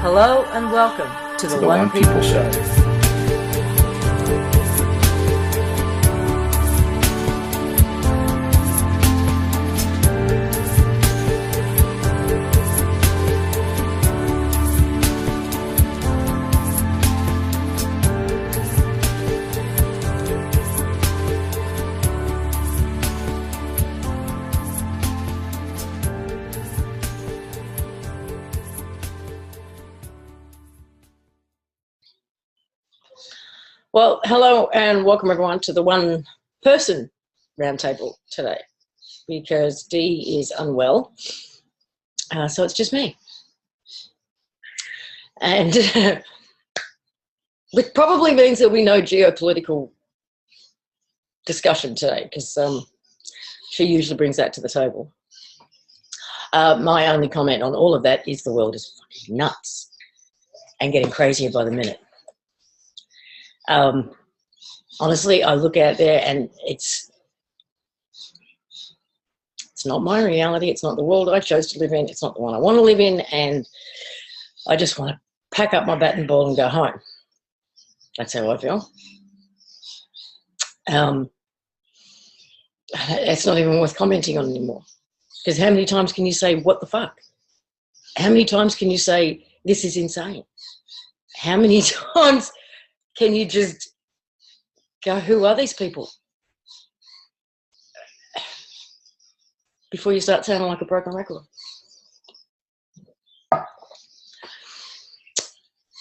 Hello and welcome to the One People Show. Well, hello and welcome everyone to the one person roundtable today because Dee is unwell, so it's just me. And which probably means there'll be no geopolitical discussion today because she usually brings that to the table. My only comment on all of that is the world is fucking nuts and getting crazier by the minute. Honestly, I look out there and it's not my reality. It's not the world I chose to live in. It's not the one I want to live in. And I just want to pack up my bat and ball and go home. That's how I feel. It's not even worth commenting on anymore. Because how many times can you say, what the fuck? How many times can you say, this is insane? How many times can you just go, who are these people? Before you start sounding like a broken record.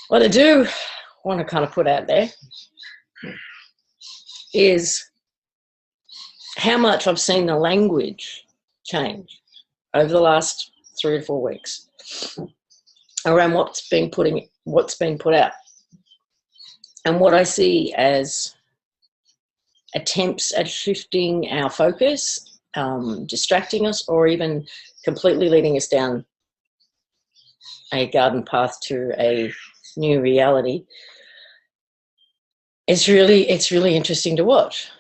What I do want to kind of put out there is how much I've seen the language change over the last 3 or 4 weeks around what's been put out. And what I see as attempts at shifting our focus, distracting us, or even completely leading us down a garden path to a new reality. It's really interesting to watch.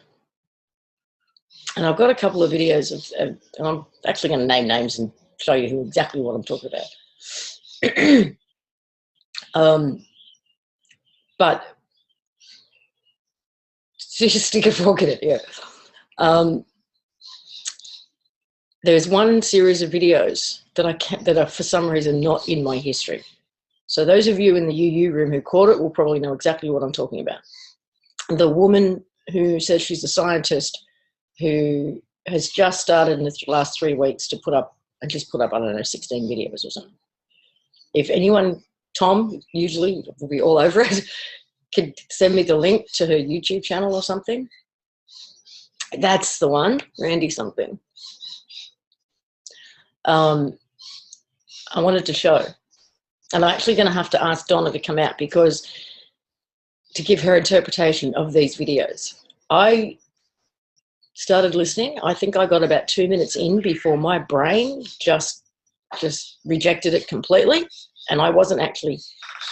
And I've got a couple of videos and I'm actually going to name names and show you exactly what I'm talking about. But just stick a fork in it, yeah. There's one series of videos that are for some reason not in my history. So those of you in the UU room who caught it will probably know exactly what I'm talking about. The woman who says she's a scientist who has just started in the last 3 weeks to put up, I don't know, 16 videos or something. If anyone, Tom usually will be all over it, could send me the link to her YouTube channel or something. That's the one, Randy something. I wanted to show. And I'm actually going to have to ask Donna to come out to give her interpretation of these videos. I started listening. I think I got about 2 minutes in before my brain just rejected it completely. And I wasn't actually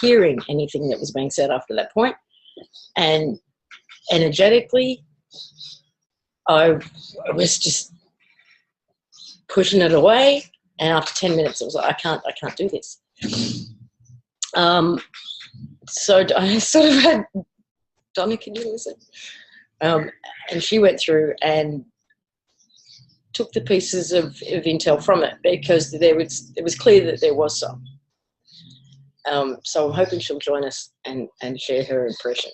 hearing anything that was being said after that point. And energetically, I was just pushing it away. And after 10 minutes, I was like, I can't do this. So I sort of had, Donna, can you listen? And she went through and took the pieces of intel from it because it was clear that there was some. So I'm hoping she'll join us and share her impression.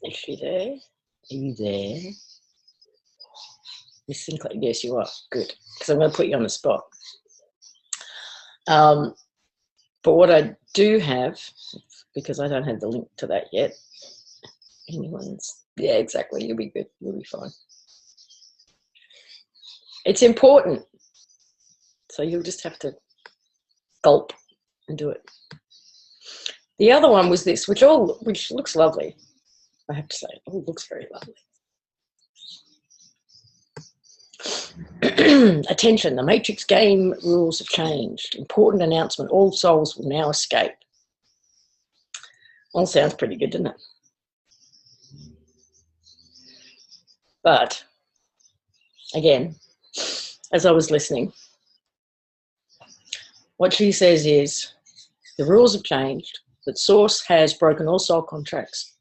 Is she there? Are you there? Miss Sinclair? Yes, you are. Good. Because I'm going to put you on the spot. But what I do have, because I don't have the link to that yet, yeah, exactly. You'll be good. You'll be fine. It's important. So you'll just have to gulp and do it. The other one was this, which looks lovely, I have to say. Oh, it looks very lovely. Attention, the Matrix game rules have changed. Important announcement, all souls will now escape. All sounds pretty good, doesn't it? But, again, as I was listening, what she says is the rules have changed, that Source has broken all soul contracts.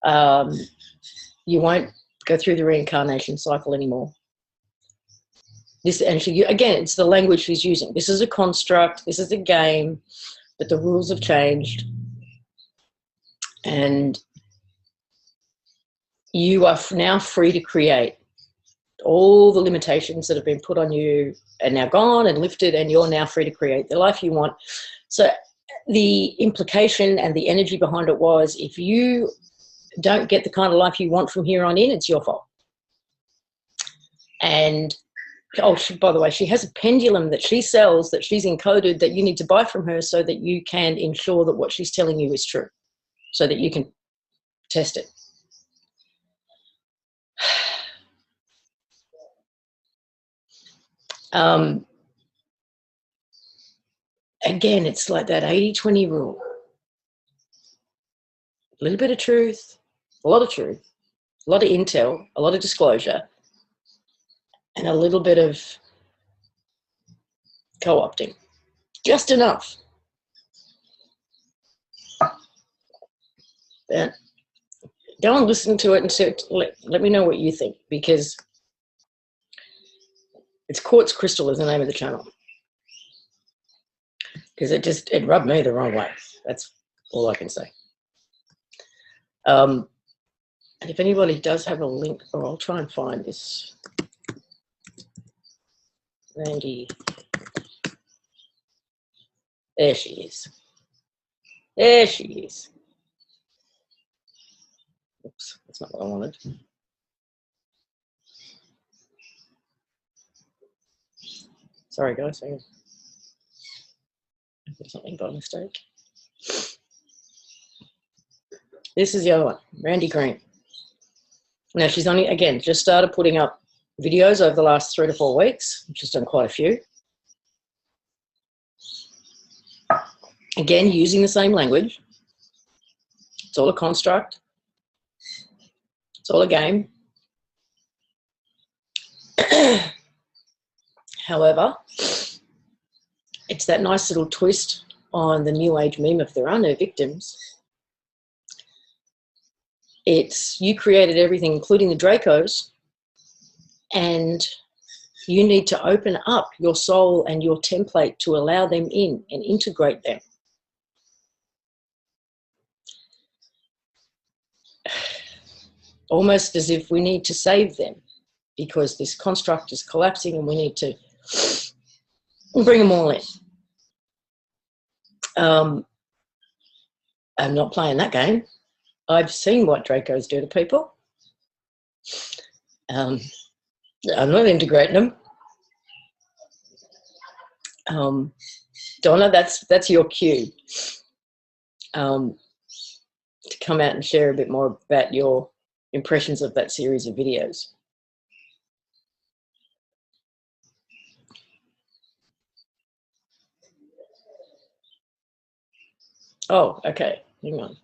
You won't go through the reincarnation cycle anymore. This, and she, again, it's the language she's using. This is a construct, this is a game, but the rules have changed. And you are now free to create. All the limitations that have been put on you are now gone and lifted, and you're now free to create the life you want. So the implication and the energy behind it was, if you don't get the kind of life you want from here on in, it's your fault. And, oh, by the way, she has a pendulum that she sells, that she's encoded, that you need to buy from her so that you can ensure that what she's telling you is true, so that you can test it. Again, it's like that 80-20 rule. A little bit of truth, a lot of intel, a lot of disclosure, and a little bit of co-opting. Just enough. But go and listen to it and see, let me know what you think, because it's Quartz Crystal is the name of the channel. Because it rubbed me the wrong way. That's all I can say. And if anybody does have a link, or I'll try and find this. Randy. There she is. There she is. Oops, that's not what I wanted. Sorry, guys. I did something by mistake. This is the other one, Randy Green. Now, she's only, again, just started putting up videos over the last 3 to 4 weeks. She's done quite a few. Again, using the same language. It's all a construct. It's all a game. However, it's that nice little twist on the New Age meme of there are no victims. It's you created everything, including the Dracos, and you need to open up your soul and your template to allow them in and integrate them. Almost as if we need to save them because this construct is collapsing and we need to bring them all in. I'm not playing that game. I've seen what Dracos do to people. I'm not integrating them. Donna, that's your cue to come out and share a bit more about your impressions of that series of videos. Oh, okay. Hang on.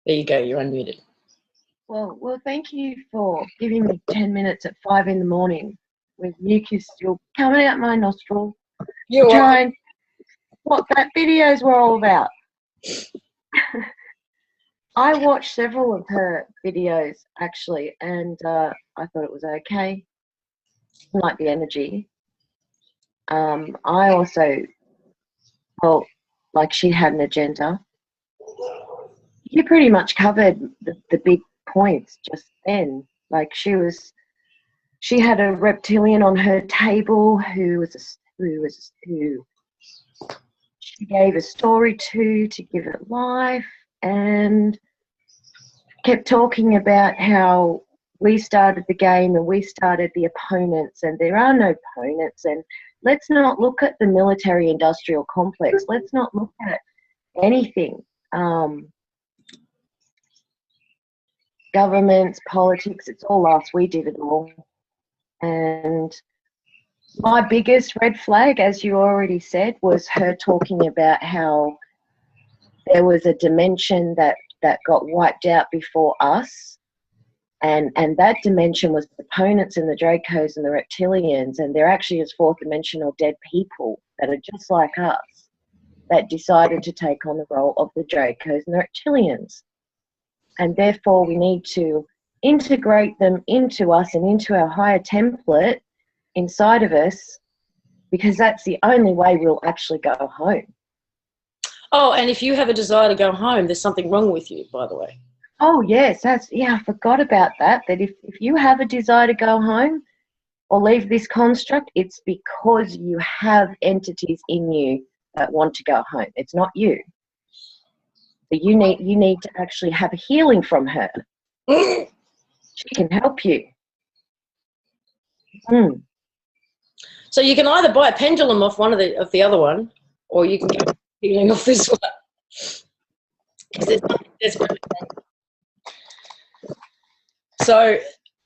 There you go. You're unmuted. Well, thank you for giving me 10 minutes at 5 in the morning with mucus still coming out my nostril. You're trying what that videos were all about. I watched several of her videos actually, and I thought it was okay. I like the energy. I also felt like she had an agenda. You pretty much covered the big points just then. Like she had a reptilian on her table who she gave a story to give it life, and kept talking about how we started the game and we started the opponents, and there are no opponents, and let's not look at the military industrial complex. Let's not look at anything. Governments, politics, it's all us. We did it all. And my biggest red flag, as you already said, was her talking about how there was a dimension that got wiped out before us, And that dimension was the opponents and the Dracos and the reptilians, and there actually is fourth dimensional dead people that are just like us that decided to take on the role of the Dracos and the reptilians. And therefore we need to integrate them into us and into our higher template inside of us, because that's the only way we'll actually go home. Oh, and if you have a desire to go home, there's something wrong with you, by the way. Oh, yes, I forgot about that. That if you have a desire to go home or leave this construct, it's because you have entities in you that want to go home. It's not you. But you need to actually have a healing from her. She can help you. So you can either buy a pendulum off one of the other one, or you can get healing off this one. So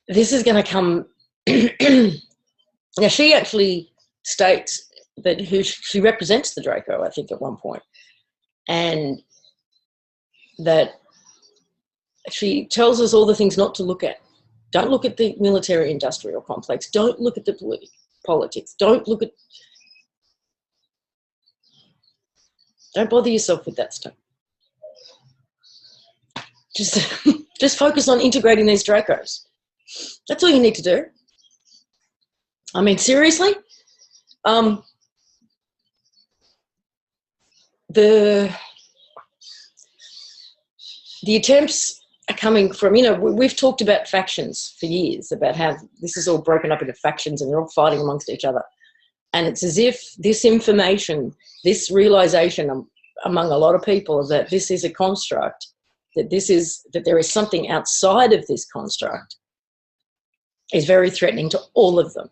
this is going to come. Now she actually states that she represents the Draco, I think, at one point, and that she tells us all the things not to look at. Don't look at the military-industrial complex. Don't look at the politics. Don't bother yourself with that stuff. Just focus on integrating these Dracos. That's all you need to do. I mean, seriously, the attempts are coming from, we've talked about factions for years, about how this is all broken up into factions and they're all fighting amongst each other. And it's as if this information, this realization among a lot of people that this is a construct, that there is something outside of this construct, is very threatening to all of them,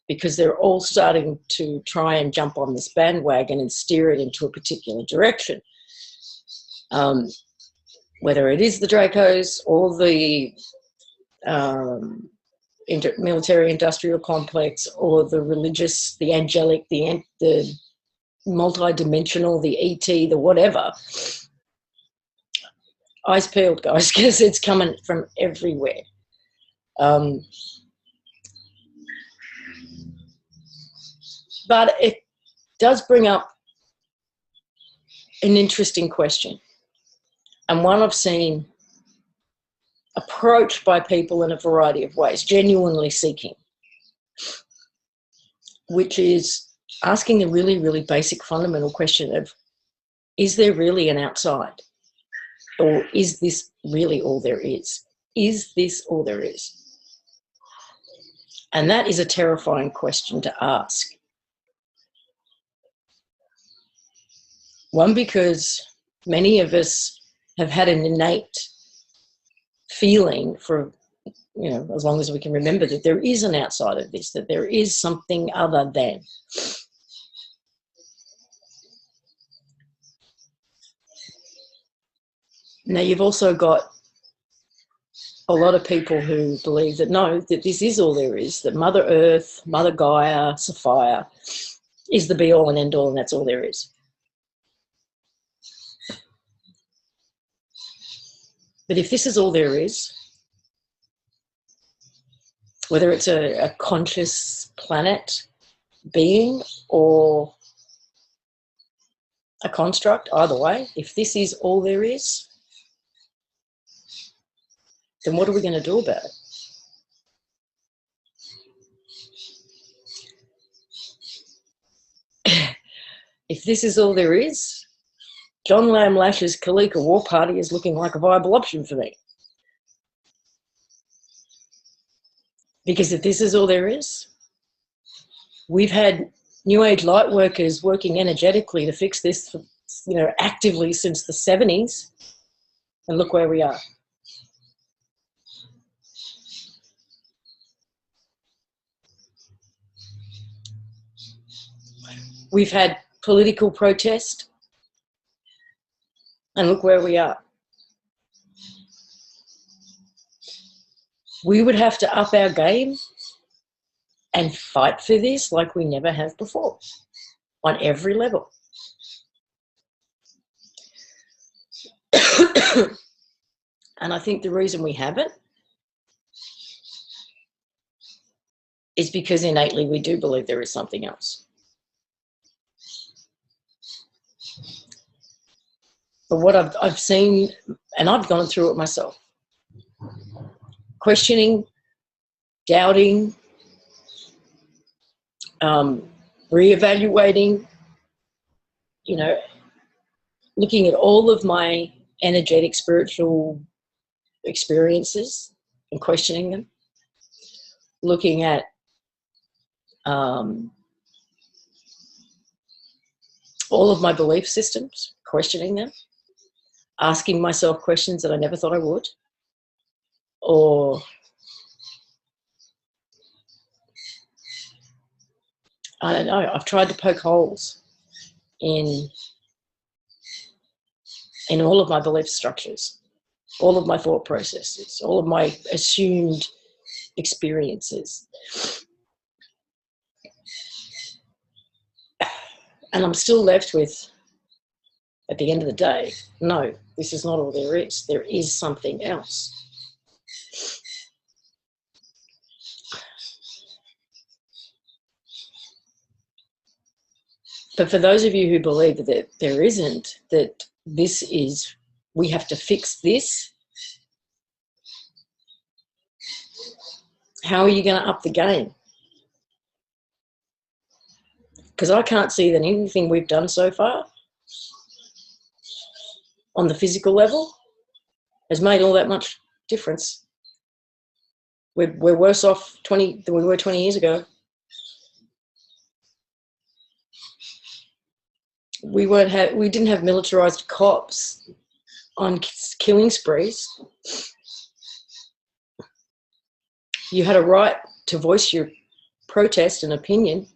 because they're all starting to try and jump on this bandwagon and steer it into a particular direction. Whether it is the Dracos or the military-industrial complex, or the religious, the angelic, the multi-dimensional, the ET, the whatever. Eyes peeled, guys, because it's coming from everywhere. But it does bring up an interesting question, and one I've seen approached by people in a variety of ways, genuinely seeking, which is asking the really, really basic fundamental question of, is there really an outside? Or is this really all there is? Is this all there is? And that is a terrifying question to ask. One, because many of us have had an innate feeling for, as long as we can remember, that there is an outside of this, that there is something other than. Now, you've also got a lot of people who believe that no, that this is all there is, that Mother Earth, Mother Gaia, Sophia is the be-all and end-all, and that's all there is. But if this is all there is, whether it's a conscious planet being or a construct, either way, if this is all there is, then what are we going to do about it? If this is all there is, John Lamb Lash's Kalika War Party is looking like a viable option for me. Because if this is all there is, we've had New Age light workers working energetically to fix this, actively since the 70s, and look where we are. We've had political protest, and look where we are. We would have to up our game and fight for this like we never have before, on every level. And I think the reason we haven't is because innately we do believe there is something else. But what I've seen, and I've gone through it myself, questioning, doubting, reevaluating, you know, looking at all of my energetic, spiritual experiences and questioning them, looking at all of my belief systems, questioning them, asking myself questions that I never thought I would, or I don't know, I've tried to poke holes in all of my belief structures, all of my thought processes, all of my assumed experiences. And I'm still left with, at the end of the day, no, this is not all there is. There is something else. But for those of you who believe that there isn't, that this is, we have to fix this, how are you going to up the game? Because I can't see that anything we've done so far on the physical level has made all that much difference. We're worse off than we were 20 years ago. We didn't have militarized cops on killing sprees. You had a right to voice your protest and opinion.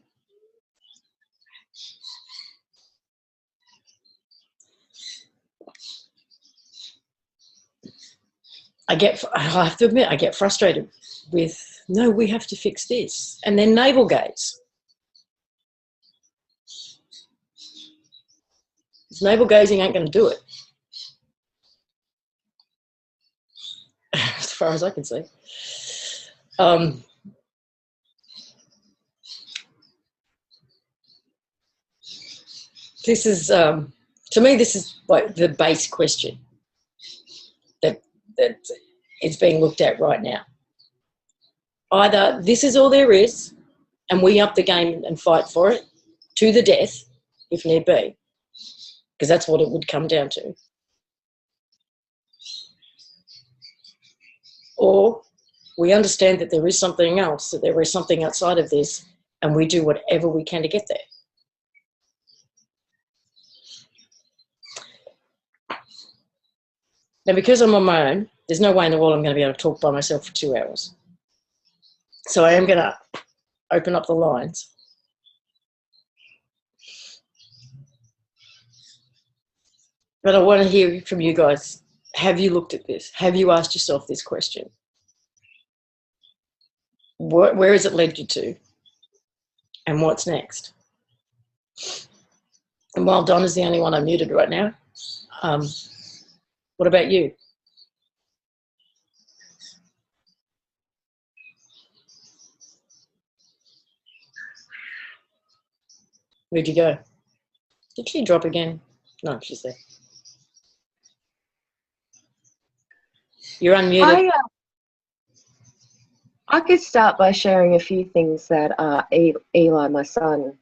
I have to admit, I get frustrated with, no, we have to fix this. And then navel gaze. Navel gazing ain't going to do it. As far as I can see. This is, to me, this is like the base question that is being looked at right now. Either this is all there is, and we up the game and fight for it to the death, if need be, because that's what it would come down to. Or we understand that there is something else, that there is something outside of this, and we do whatever we can to get there. Now, because I'm on my own, there's no way in the world I'm going to be able to talk by myself for 2 hours. So I am going to open up the lines. But I want to hear from you guys. Have you looked at this? Have you asked yourself this question? Where has it led you to? And what's next? And while Donna's the only one I'm muted right now, what about you? Where'd you go? Did she drop again? No, she's there. You're unmuted. I could start by sharing a few things that Eli, my son,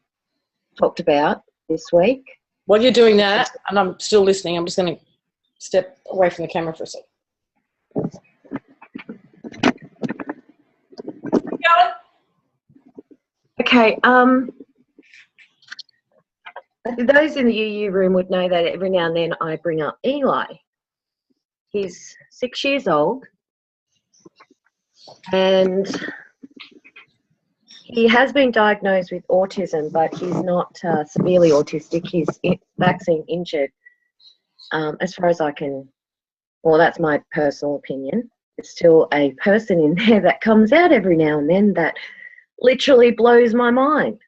talked about this week. While you're doing that, and I'm still listening, I'm just going to step away from the camera for a second. Okay. Those in the UU room would know that every now and then I bring up Eli. He's 6 years old, and he has been diagnosed with autism, but he's not severely autistic. He's vaccine injured. As far as I can, well, that's my personal opinion. There's still a person in there that comes out every now and then that literally blows my mind.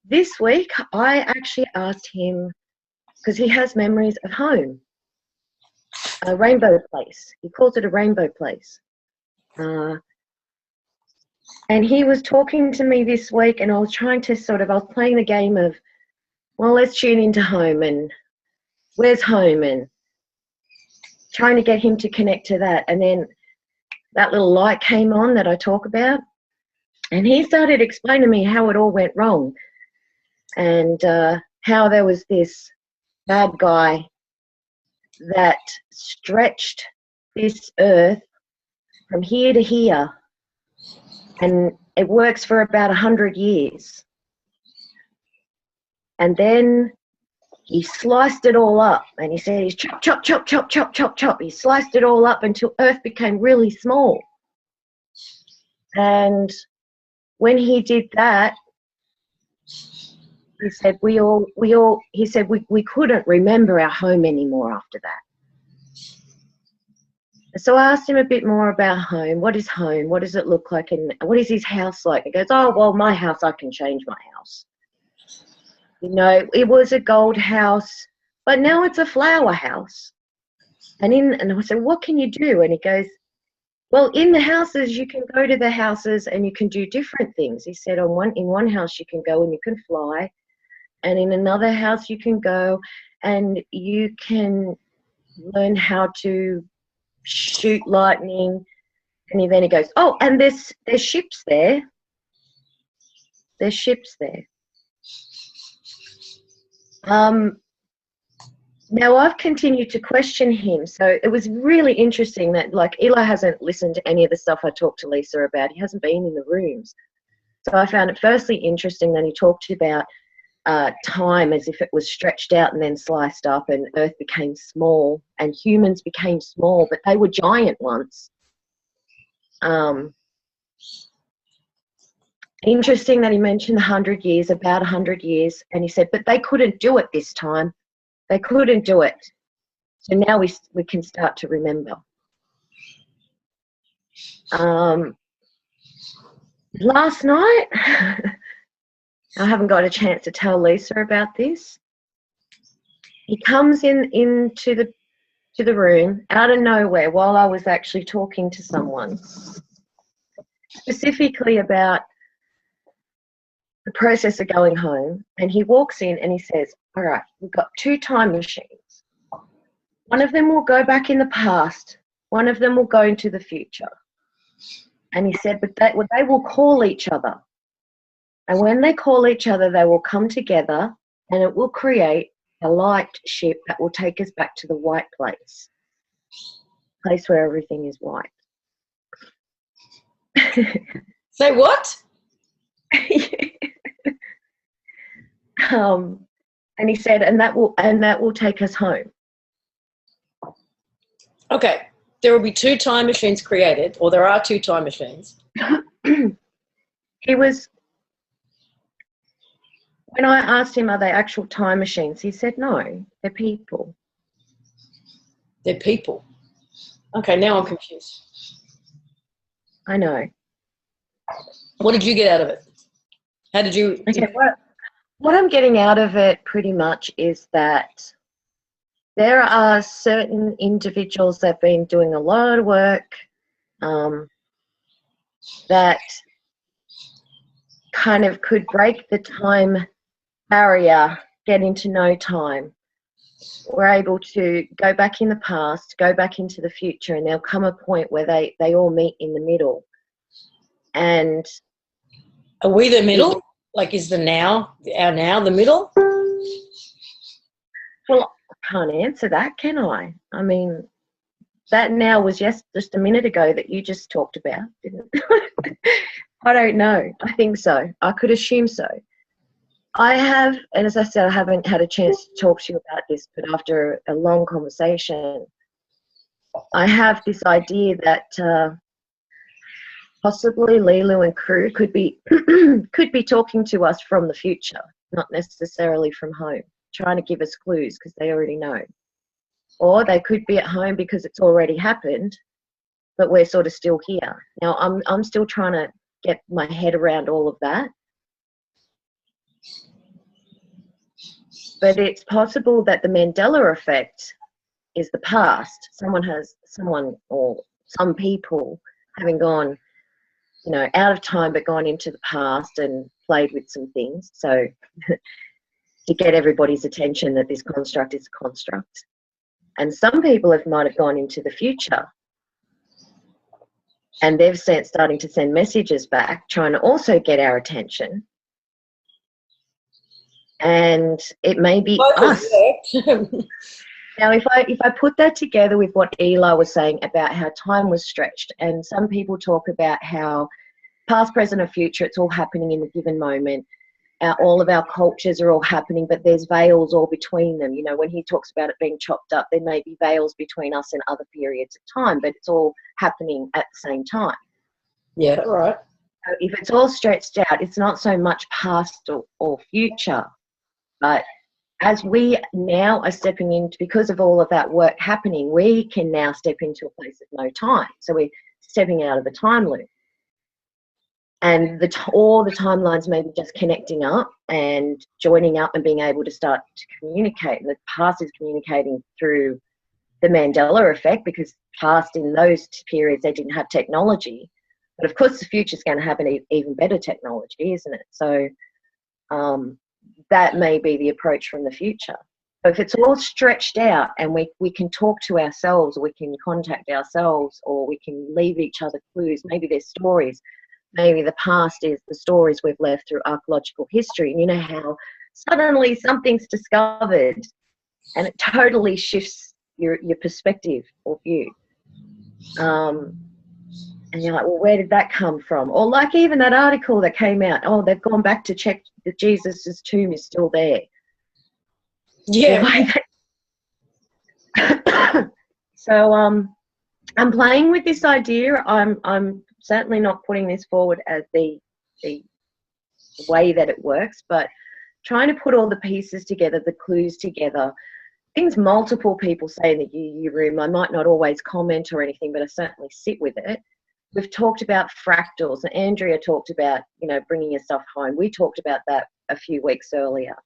This week, I actually asked him, because he has memories of home, a rainbow place. He calls it a rainbow place. And he was talking to me this week, and I was trying to I was playing the game of, well, let's tune into home, and where's home, and trying to get him to connect to that. And then that little light came on that I talk about, and he started explaining to me how it all went wrong, and how there was this bad guy that stretched this earth from here to here, and it works for about 100 years. And then he sliced it all up, and he said he's chop, chop, chop, chop, chop, chop, chop. He sliced it all up until earth became really small. And when he did that, he said we couldn't remember our home anymore after that. So I asked him a bit more about home. What is home? What does it look like? And what is his house like? He goes, oh, well, my house, I can change my house. You know, it was a gold house, but now it's a flower house. And I said, what can you do? And he goes, well, in the houses, you can go to the houses and you can do different things. He said, in one house, you can go and you can fly. And in another house, you can go and you can learn how to shoot lightning. And then he goes, oh, and there's ships there. There's ships there. Now I've continued to question him. So it was really interesting that, like, Eli hasn't listened to any of the stuff I talked to Lisa about. He hasn't been in the rooms. So I found it firstly interesting that he talked about time as if it was stretched out and then sliced up, and earth became small and humans became small, but they were giant once. Interesting that he mentioned 100 years, about 100 years, and he said, but they couldn't do it this time. They couldn't do it. So now we can start to remember. Last night, I haven't got a chance to tell Lisa about this. He comes into the room out of nowhere while I was actually talking to someone, specifically about the process of going home. And he walks in and he says, all right, we've got 2 time machines. One of them will go back in the past. One of them will go into the future. And he said, but they will call each other. And when they call each other, they will come together and it will create a light ship that will take us back to the white place where everything is white. Say what? And he said, and that will take us home. Okay, there will be 2 time machines created, or there are 2 time machines. When I asked him, are they actual time machines? He said, no, they're people. They're people. Okay, now I'm confused. I know. What did you get out of it? How did you... Okay, what I'm getting out of it pretty much is that there are certain individuals that have been doing a lot of work that kind of could break the time barrier, get into no time. We're able to go back in the past, go back into the future, and there'll come a point where they all meet in the middle. And are we the middle? Like, is our now the middle? Well, I can't answer that, can I? I mean, that now was just a minute ago that you just talked about, didn't it? I don't know. I think so. I could assume so. I have, and as I said, I haven't had a chance to talk to you about this, but after a long conversation, I have this idea that possibly Lilu and crew could be talking to us from the future, not necessarily from home, trying to give us clues because they already know. Or they could be at home because it's already happened, but we're sort of still here. Now, I'm still trying to get my head around all of that. But it's possible that the Mandela effect is the past. Someone or some people having gone, you know, out of time but gone into the past and played with some things. So to get everybody's attention that this construct is a construct. And some people might have gone into the future and they've starting to send messages back, trying to also get our attention. And it may be us. Now, if I put that together with what Eli was saying about how time was stretched, and some people talk about how past, present, or future, it's all happening in a given moment. All of our cultures are all happening, but there's veils all between them. You know, when he talks about it being chopped up, there may be veils between us and other periods of time, but it's all happening at the same time. Yeah, right. So if it's all stretched out, it's not so much past or future, but as we now are stepping into, because of all of that work happening, we can now step into a place of no time. So we're stepping out of the time loop. And all the timelines may be just connecting up and joining up and being able to start to communicate. And the past is communicating through the Mandela effect, because past in those periods they didn't have technology. But of course the future is going to have an even better technology, isn't it? So that may be the approach from the future. So if it's all stretched out and we can talk to ourselves, or we can contact ourselves, or we can leave each other clues, maybe there's stories. Maybe the past is the stories we've left through archaeological history. And you know how suddenly something's discovered and it totally shifts your perspective or view. And you're like, well, where did that come from? Or like even that article that came out, oh, they've gone back to check that Jesus' tomb is still there. Yeah. So I'm playing with this idea. I'm certainly not putting this forward as the way that it works, but trying to put all the pieces together, the clues together, things multiple people say in the UU room. I might not always comment or anything, but I certainly sit with it. We've talked about fractals, and Andrea talked about, you know, bringing your stuff home. We talked about that a few weeks earlier.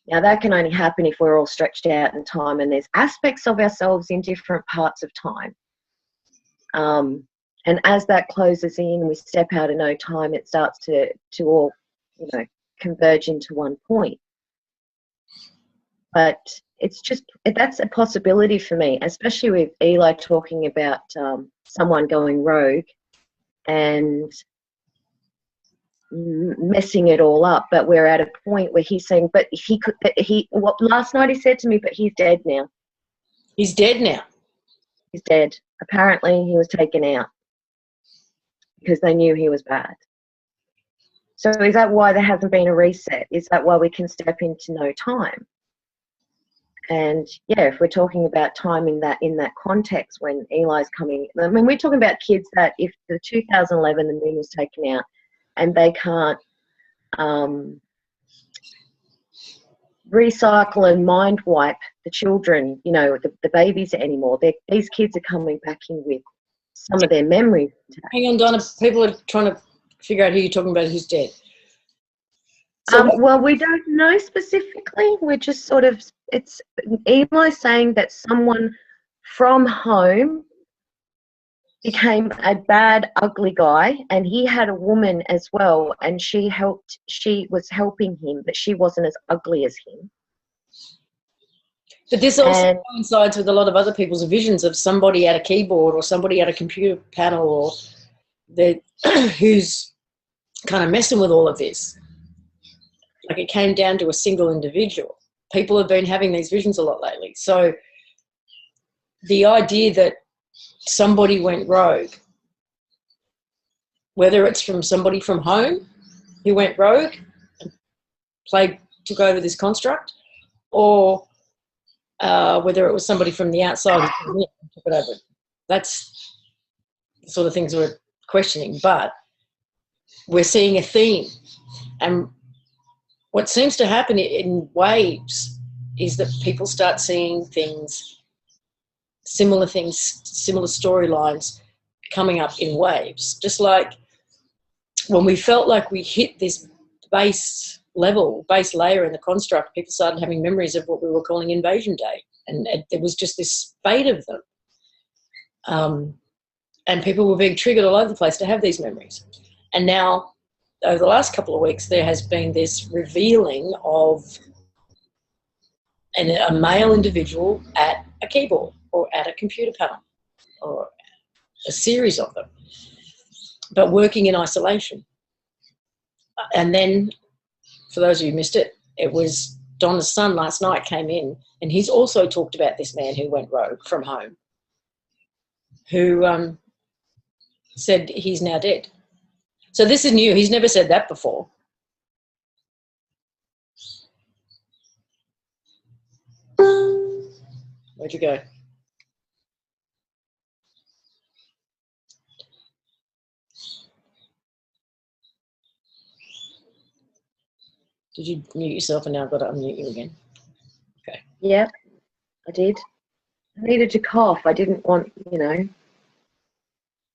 Now, that can only happen if we're all stretched out in time, and there's aspects of ourselves in different parts of time. And as that closes in, we step out of no time, it starts to all, you know, converge into one point. But it's just, that's a possibility for me, especially with Eli talking about someone going rogue and messing it all up. But we're at a point where he's saying, but if he could, what last night he said to me, but he's dead now. He's dead now. He's dead. Apparently he was taken out because they knew he was bad. So is that why there hasn't been a reset? Is that why we can step into no time? And yeah, if we're talking about time in that context, when Eli's coming, I mean, we're talking about kids that if the 2011 the moon was taken out and they can't recycle and mind wipe the children, you know, the babies anymore. These kids are coming back in with some of their memories. Hang on, Donna. People are trying to figure out who you're talking about who's dead. So well, we don't know specifically. We're just sort of, it's Eli saying that someone from home became a bad, ugly guy, and he had a woman as well, and she was helping him, but she wasn't as ugly as him. But this also coincides with a lot of other people's visions of somebody at a keyboard or somebody at a computer panel or who's kind of messing with all of this. Like it came down to a single individual. People have been having these visions a lot lately. So the idea that somebody went rogue, whether it's from somebody from home who went rogue and took over this construct, or whether it was somebody from the outside who took it over. That's the sort of things we're questioning. But we're seeing a theme. And what seems to happen in waves is that people start seeing similar storylines coming up in waves. Just like when we felt like we hit this base layer in the construct, people started having memories of what we were calling Invasion Day. And there was just this spate of them. And people were being triggered all over the place to have these memories. And now, over the last couple of weeks, there has been this revealing of a male individual at a keyboard or at a computer panel, or a series of them, but working in isolation. And then, for those of you who missed it, it was Donna's son last night came in, and he's also talked about this man who went rogue from home, who said he's now dead. So this is new. He's never said that before. Where'd you go? Did you mute yourself and now I've got to unmute you again? Okay. Yep, I did. I needed to cough. I didn't want,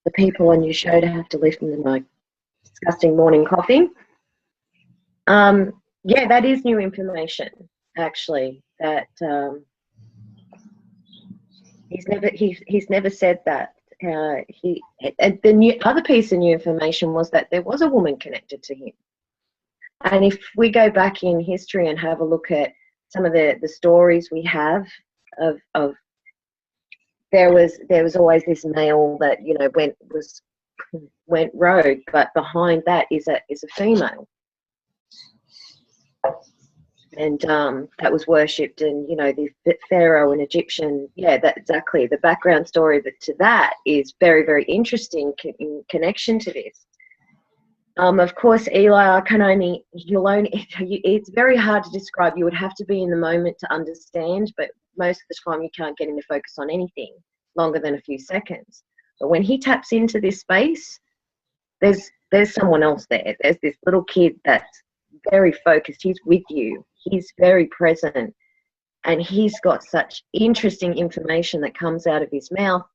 the people on your show to have to listen to my disgusting morning coughing. Yeah, that is new information, actually. That he's never said that. The other piece of new information was that there was a woman connected to him. And if we go back in history and have a look at some of the stories we have of there was always this male that went rogue, but behind that is a female, and that was worshipped, and the pharaoh and Egyptian, that exactly the background story to that is very, very interesting in connection to this. Of course, Eli, it's very hard to describe. You would have to be in the moment to understand, but most of the time you can't get him to focus on anything longer than a few seconds. But when he taps into this space, there's someone else there. There's this little kid that's very focused. He's with you. He's very present. And he's got such interesting information that comes out of his mouth,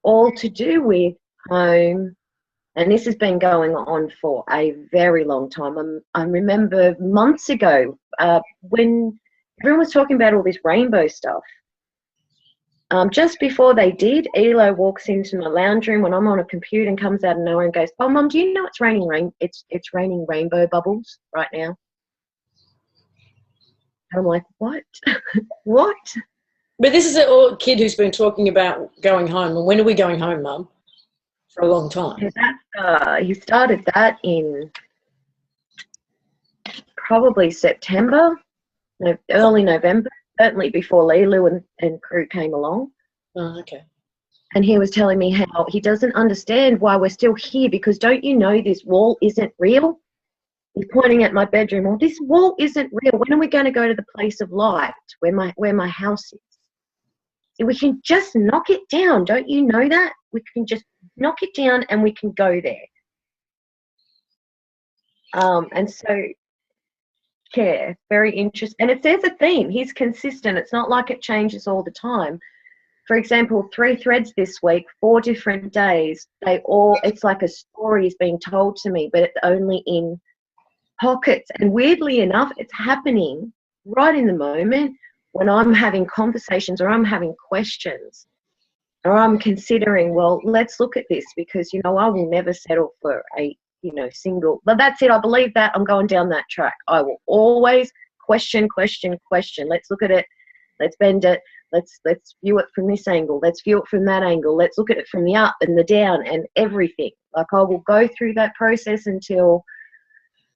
all to do with home. And this has been going on for a very long time. I remember months ago when everyone was talking about all this rainbow stuff. Just before they did, Elo walks into my lounge room when I'm on a computer and comes out of nowhere and goes, "Oh, Mum, do you know it's raining it's raining rainbow bubbles right now?" And I'm like, "What? What?" But this is a kid who's been talking about going home. And when are we going home, Mum? For a long time. He started that in probably September, early November, certainly before Lilu and crew came along. Oh, okay. And he was telling me how he doesn't understand why we're still here, because don't you know this wall isn't real? He's pointing at my bedroom. Well, this wall isn't real. When are we going to go to the place of light where my house is? We can just knock it down. Don't you know that? We can just knock it down and we can go there. And so, yeah, very interesting. And there's a theme. He's consistent. It's not like it changes all the time. For example, 3 threads this week, 4 different days. It's like a story is being told to me, but it's only in pockets. And weirdly enough, it's happening right in the moment when I'm having conversations or I'm having questions or I'm considering, well, let's look at this, because, I will never settle for a, single, but that's it. I believe that. I'm going down that track. I will always question. Let's look at it. Let's bend it. Let's view it from this angle. Let's view it from that angle. Let's look at it from the up and the down and everything. Like, I will go through that process until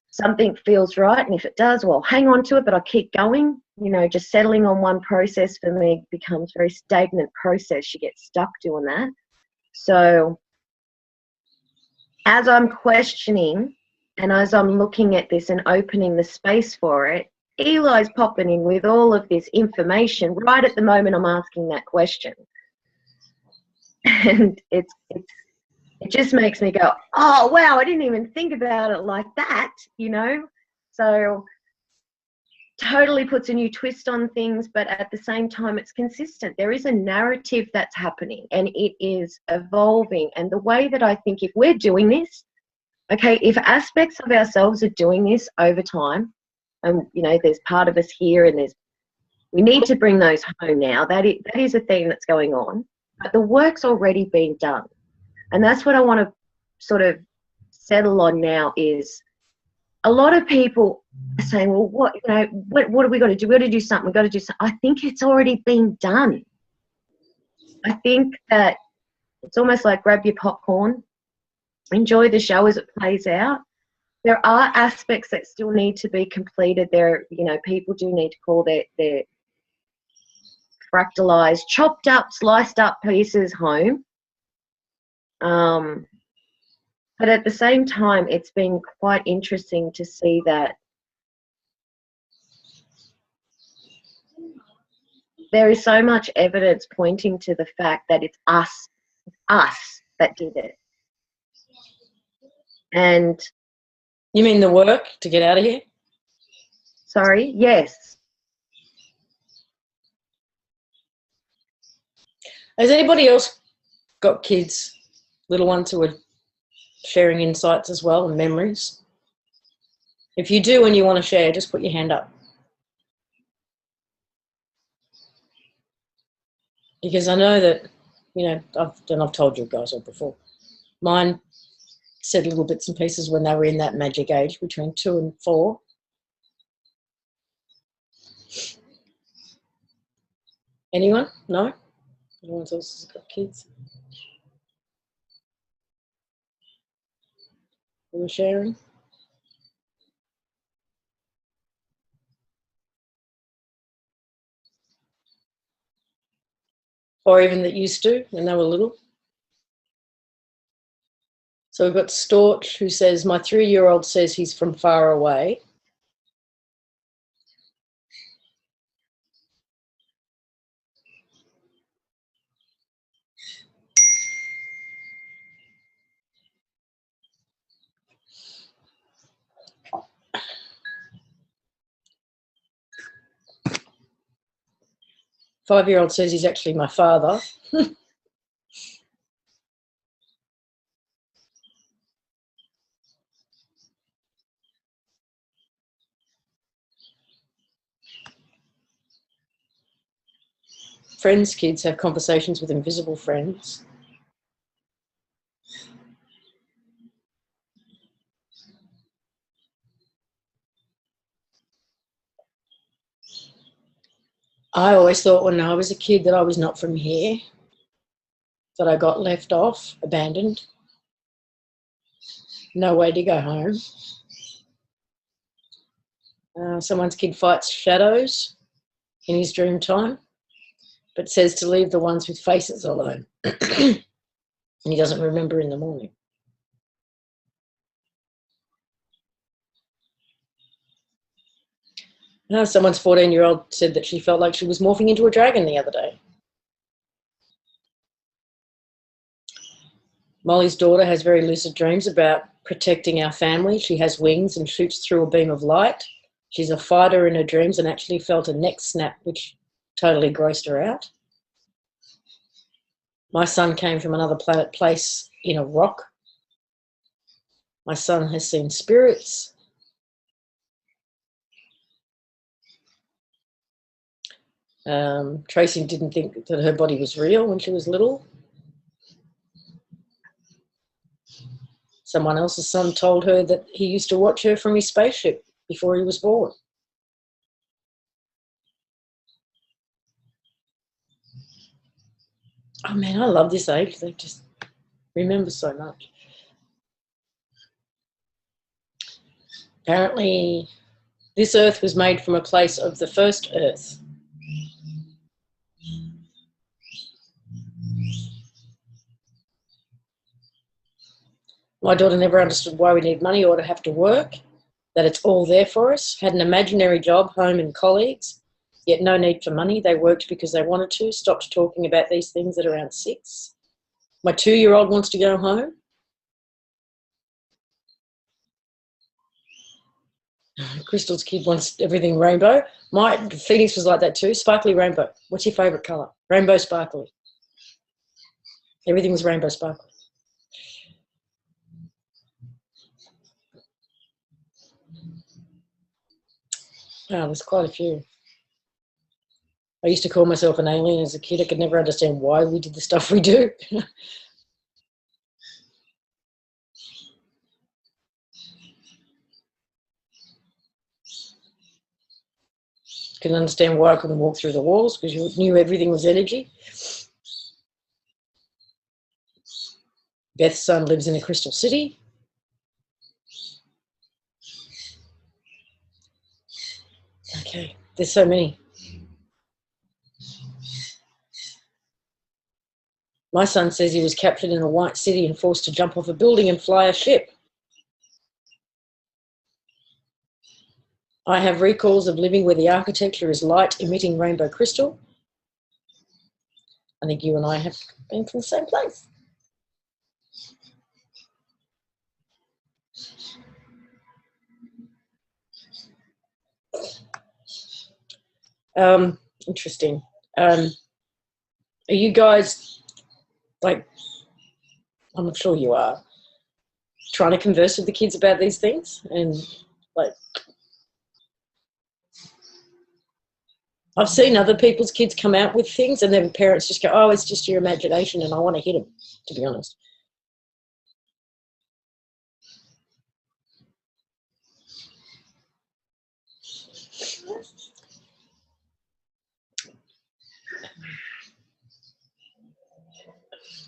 something feels right. And if it does, well, hang on to it, but I keep going. Just settling on one process for me becomes a very stagnant process. You get stuck doing that. So as I'm questioning and as I'm looking at this and opening the space for it, Eli's popping in with all of this information right at the moment I'm asking that question. And it just makes me go, oh, wow, I didn't even think about it like that, So totally puts a new twist on things, but at the same time, it's consistent. There is a narrative that's happening and it is evolving. And the way that I think, if we're doing this, okay, if aspects of ourselves are doing this over time, and, there's part of us here and we need to bring those home now. That is a theme that's going on, but the work's already been done. And that's what I want to sort of settle on now is a lot of people are saying, well, what have we got to do? We've got to do something. We've got to do something. I think it's already been done. I think that it's almost like grab your popcorn, enjoy the show as it plays out. There are aspects that still need to be completed. There, people do need to call their fractalized, chopped up, sliced up pieces home. But at the same time, it's been quite interesting to see that there is so much evidence pointing to the fact that it's us that did it. And you mean the work to get out of here? Sorry, yes. Has anybody else got kids, little ones who are sharing insights as well and memories? If you do and you want to share, just put your hand up. Because I know that, I've told you guys all before, mine said little bits and pieces when they were in that magic age between 2 and 4. Anyone? No? No one else has got kids? We were sharing? Or even that used to when they were little? So we've got Storch who says, my 3-year-old says he's from far away. Five-year-old says he's actually my father. 'Friends' kids have conversations with invisible friends. I always thought when I was a kid that I was not from here, that I got left off, abandoned, no way to go home. Someone's kid fights shadows in his dream time, but says to leave the ones with faces alone. And he doesn't remember in the morning. Someone's 14-year-old said that she felt like she was morphing into a dragon the other day. Molly's daughter has very lucid dreams about protecting our family. She has wings and shoots through a beam of light. She's a fighter in her dreams and actually felt a neck snap, which totally grossed her out. My son came from another planet place in a rock. My son has seen spirits. Tracy didn't think that her body was real when she was little. Someone else's son told her that he used to watch her from his spaceship before he was born. Oh man, I love this age. They just remember so much. Apparently, this earth was made from a place of the first earth. My daughter never understood why we need money or to have to work, that it's all there for us, had an imaginary job, home and colleagues, yet no need for money. They worked because they wanted to, stopped talking about these things at around 6. My 2-year-old wants to go home. Crystal's kid wants everything rainbow. My Phoenix was like that too, sparkly rainbow. What's your favourite colour? Rainbow sparkly. Everything was rainbow sparkly. Oh, there's quite a few. I used to call myself an alien as a kid. I could never understand why we did the stuff we do. Can understand why I couldn't walk through the walls, because you knew everything was energy. Beth's son lives in the Crystal City. Okay, there's so many. My son says he was captured in a white city and forced to jump off a building and fly a ship. I have recalls of living where the architecture is light emitting rainbow crystal. I think you and I have been from the same place. Interesting. Are you guys, like, I'm sure you are, trying to converse with the kids about these things? And like, I've seen other people's kids come out with things and then parents just go, oh, it's just your imagination, and I want to hit them, to be honest.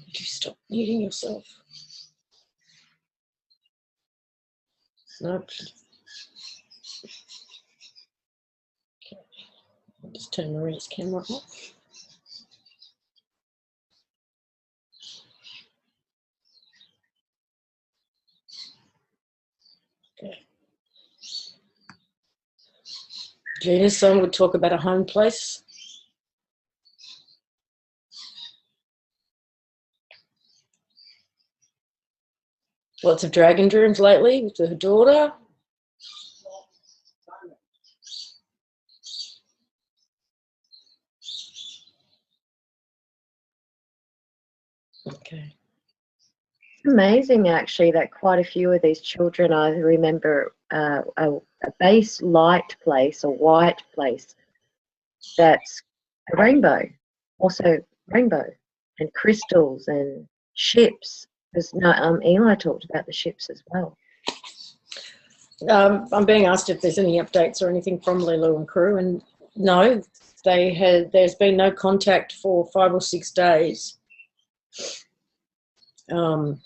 Would you stop muting yourself? Nope. Okay. I'll just turn Maria's camera off. Okay. Gina's son would talk about a home place. Lots of dragon dreams lately with her daughter. Okay. Amazing, actually, that quite a few of these children, I remember a base light place, a white place, that's a rainbow, also rainbow, and crystals and ships. Because Eli talked about the ships as well. I'm being asked if there's any updates or anything from Lulu and crew, and no, there's been no contact for 5 or 6 days. Don't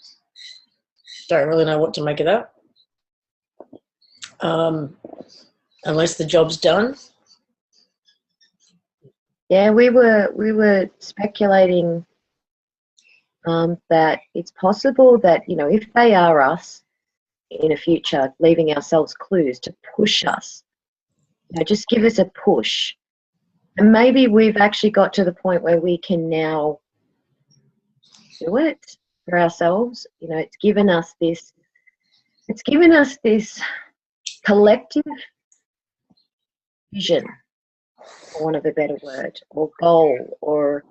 really know what to make of that. Unless the job's done. Yeah, we were speculating that it's possible that, you know, if they are us in the future, leaving ourselves clues to push us, you know, just give us a push. And maybe we've actually got to the point where we can now do it for ourselves. You know, it's given us this collective vision, for want of a better word, or goal, or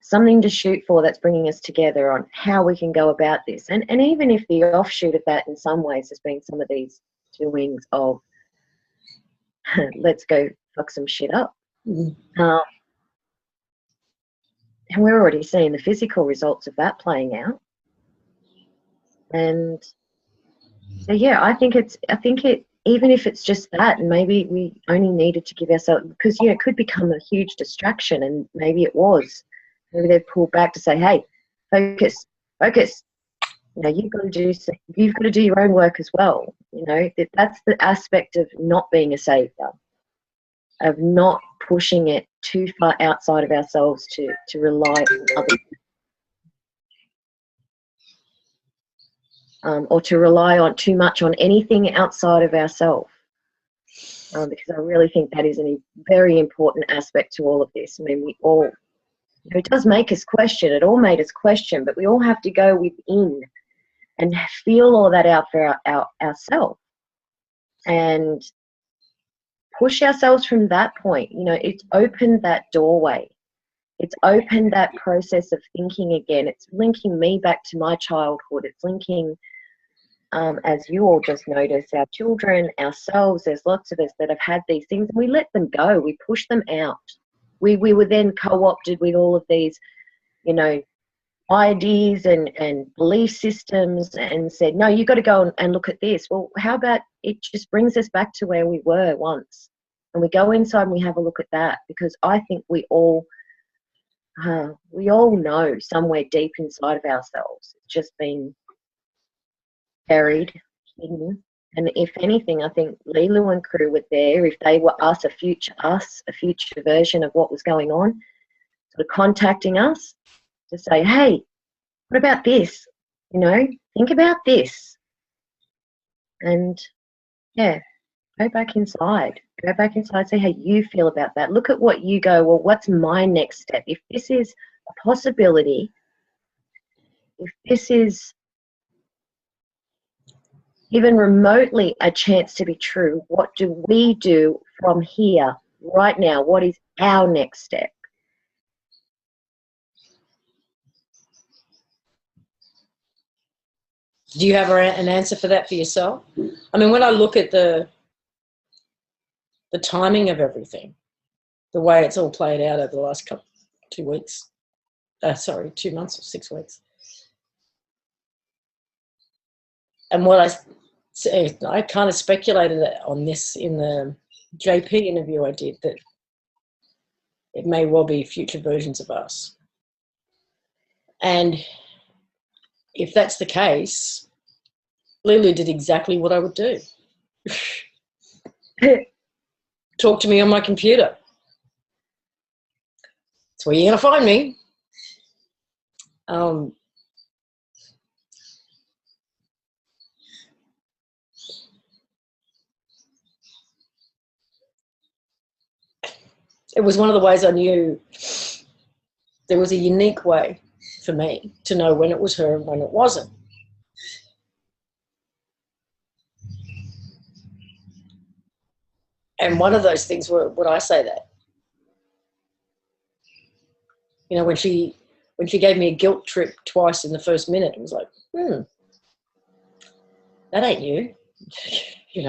something to shoot for that's bringing us together on how we can go about this. And even if the offshoot of that in some ways has been some of these doings of let's go fuck some shit up. And we're already seeing the physical results of that playing out. And so, yeah, I think it, even if it's just that, and maybe we only needed to give ourselves, because, yeah, it could become a huge distraction, and maybe it was. Maybe they've pulled back to say, hey, focus. You know, you've got to do your own work as well. You know, that's the aspect of not being a savior, of not pushing it too far outside of ourselves to rely on others. Or to rely on too much on anything outside of ourselves. Because I really think that is a very important aspect to all of this. I mean, we all, you know, it does make us question. It all made us question, but we all have to go within and feel all that out for ourselves and push ourselves from that point. You know, it's opened that doorway. It's opened that process of thinking again. It's linking me back to my childhood. It's linking, as you all just noticed, our children, ourselves. There's lots of us that have had these things, and we let them go. We push them out. We were then co-opted with all of these, you know, ideas and belief systems, and said, no, you've got to go and look at this. Well, how about it just brings us back to where we were once? and we go inside and we have a look at that, because I think we all know somewhere deep inside of ourselves. It's just been buried, hidden. And if anything, I think Lilu and crew were there. If they were a future version of what was going on, sort of contacting us to say, hey, what about this? You know, think about this. And yeah, go back inside. Go back inside, say how you feel about that. Look at what you go, well, what's my next step? If this is a possibility, if this is even remotely a chance to be true, what do we do from here, right now? What is our next step? Do you have an answer for that for yourself? I mean, when I look at the timing of everything, the way it's all played out over the last 2 weeks, 2 months or 6 weeks, and what I kind of speculated on this in the JP interview I did, that it may well be future versions of us. And if that's the case, Lulu did exactly what I would do. Talk to me on my computer. That's where you're going to find me. It was one of the ways I knew there was a unique way for me to know when it was her and when it wasn't. And one of those things would I say that? You know, when she gave me a guilt trip twice in the first minute, it was like, that ain't you. You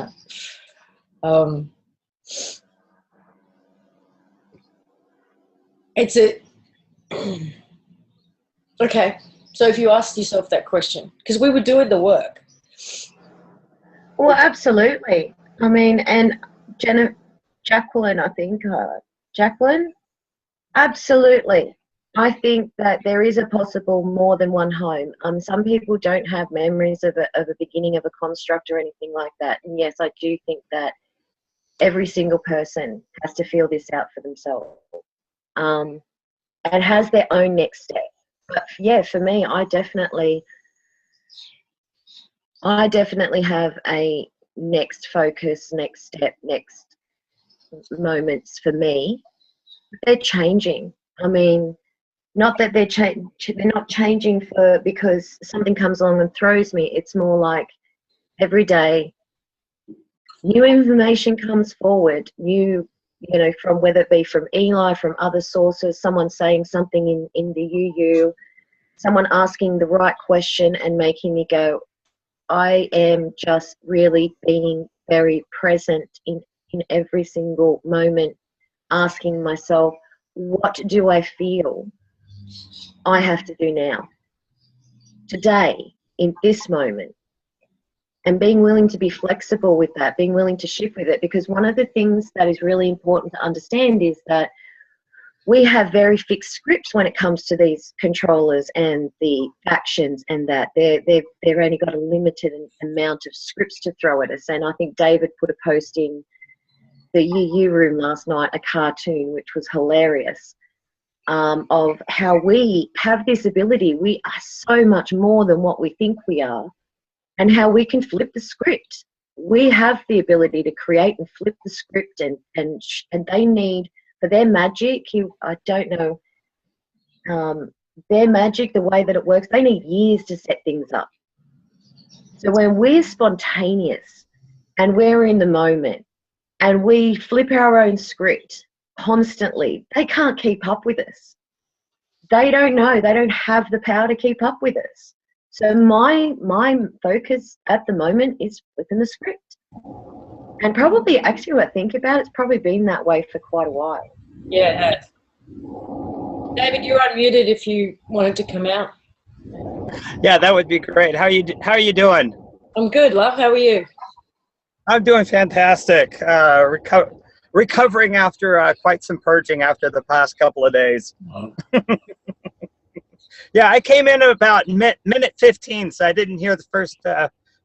know. Okay, so if you asked yourself that question, because we were doing the work. Well, absolutely. I mean, and Jacqueline, I think, Jacqueline, absolutely. I think that there is a possible more than one home. Some people don't have memories of a beginning of a construct or anything like that. And yes, I do think that every single person has to feel this out for themselves, and has their own next step. But yeah, for me, I definitely have a next focus, next step, next moments for me. They're changing. I mean, not that they're not changing because something comes along and throws me. It's more like every day, new information comes forward, you know, from whether it be from Eli, from other sources, someone saying something in the UU, someone asking the right question and making me go, I am just really being very present in every single moment, asking myself, what do I feel I have to do now, today, in this moment? And being willing to be flexible with that, being willing to shift with it, because one of the things that is really important to understand is that we have very fixed scripts when it comes to these controllers and the factions, and that they've only got a limited amount of scripts to throw at us. And I think David put a post in the UU room last night, a cartoon, which was hilarious, of how we have this ability. We are so much more than what we think we are, and how we can flip the script. We have the ability to create and flip the script, and they need, for their magic, I don't know, their magic, the way that it works, they need years to set things up. So when we're spontaneous and we're in the moment and we flip our own script constantly, they can't keep up with us. They don't know. They don't have the power to keep up with us. So my focus at the moment is flipping the script. And probably, actually, when I think about it, it's probably been that way for quite a while. Yeah, it has. David, you're unmuted if you wanted to come out. Yeah, that would be great. How are you doing? I'm good, love. How are you? I'm doing fantastic. recovering after quite some purging after the past couple of days. Yeah, I came in at about minute 15, so I didn't hear the first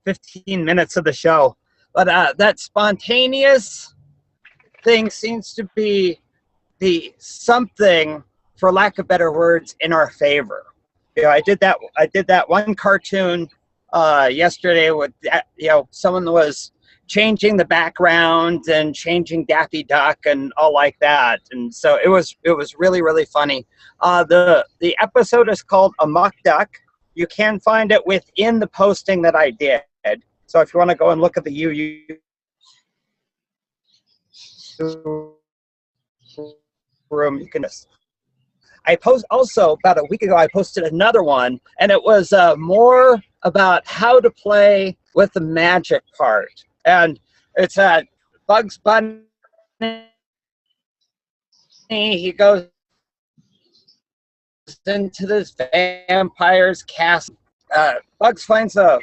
15 minutes of the show. But that spontaneous thing seems to be something, for lack of better words, in our favor. You know, I did that one cartoon yesterday with, you know, someone was changing the background and changing Daffy Duck and all like that, and so it was really, really funny. The episode is called Amok Duck. You can find it within the posting that I did. So if you want to go and look at the room, you can. I post also about a week ago. I posted another one, and it was more about how to play with the magic part. And it's Bugs Bunny. He goes into this vampire's castle. Bugs finds a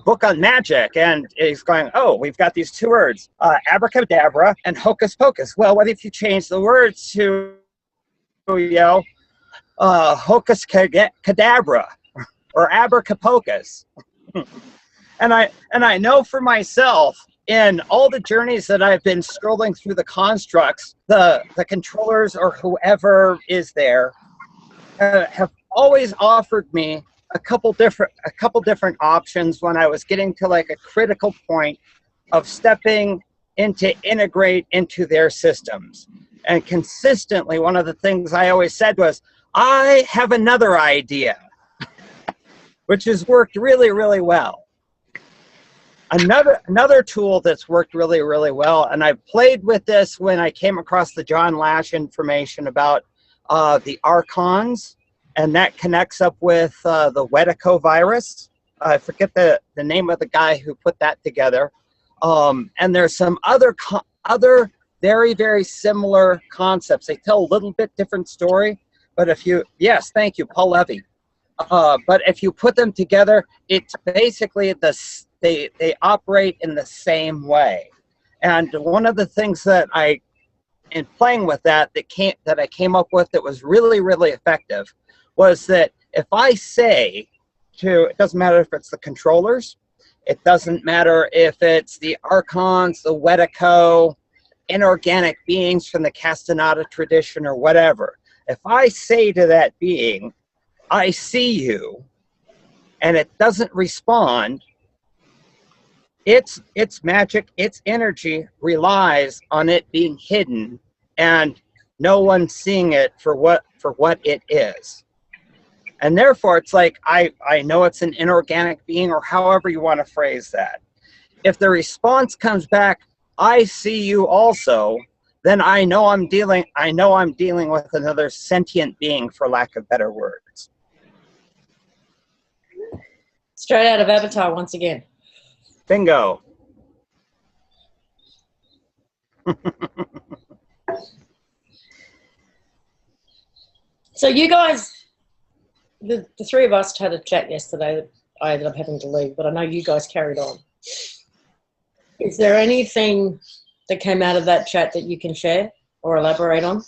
book on magic, and he's going, oh, we've got these two words, abracadabra and hocus pocus. Well, what if you change the words to, you know, hocus cadabra or abracapocus? And I know for myself, in all the journeys that I've been scrolling through the constructs, the controllers or whoever is there have always offered me a couple different options when I was getting to like a critical point of stepping into integrate into their systems. And consistently, one of the things I always said was, I have another idea, which has worked really, really well. Another tool that's worked really, really well, and I played with this when I came across the John Lash information about the Archons, and that connects up with the Wedico virus. I forget the name of the guy who put that together. And there's some other very, very similar concepts. They tell a little bit different story, but if you, yes, thank you, Paul Levy. But if you put them together, it's basically they operate in the same way. And one of the things that in playing with that I came up with that was really, really effective was that if I say it doesn't matter if it's the controllers, it doesn't matter if it's the Archons, the Wedico, inorganic beings from the Castaneda tradition or whatever. If I say to that being, I see you, and it doesn't respond, its magic, its energy relies on it being hidden and no one seeing it for what it is. And therefore, it's like, I know it's an inorganic being, or however you want to phrase that. If the response comes back, I see you also, then I know I'm dealing with another sentient being, for lack of better words. Straight out of Avatar once again. Bingo. So you guys, the three of us had a chat yesterday that I ended up having to leave, but I know you guys carried on. Is there anything that came out of that chat that you can share or elaborate on?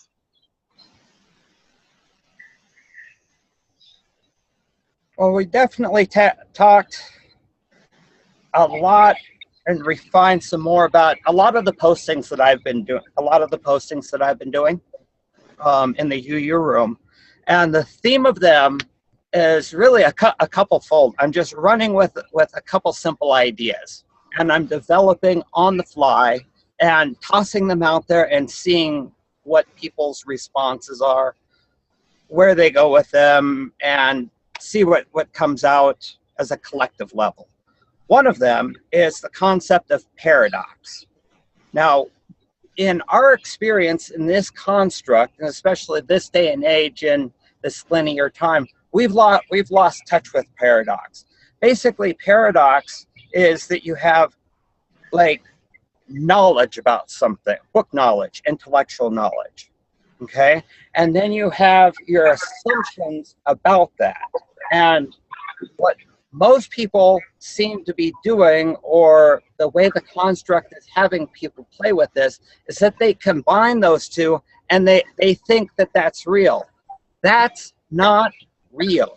Well, we definitely talked a lot and refined some more about a lot of the postings that I've been doing. In the UU room, and the theme of them is really a couple fold. I'm just running with a couple simple ideas, and I'm developing on the fly and tossing them out there and seeing what people's responses are, where they go with them, and see what comes out as a collective level. One of them is the concept of paradox. Now, in our experience in this construct, and especially this day and age in this linear time, we've lost touch with paradox. Basically, paradox is that you have like knowledge about something, book knowledge, intellectual knowledge, okay? And then you have your assumptions about that. And what most people seem to be doing, or the way the construct is having people play with this, is that they combine those two and they think that that's real. That's not real.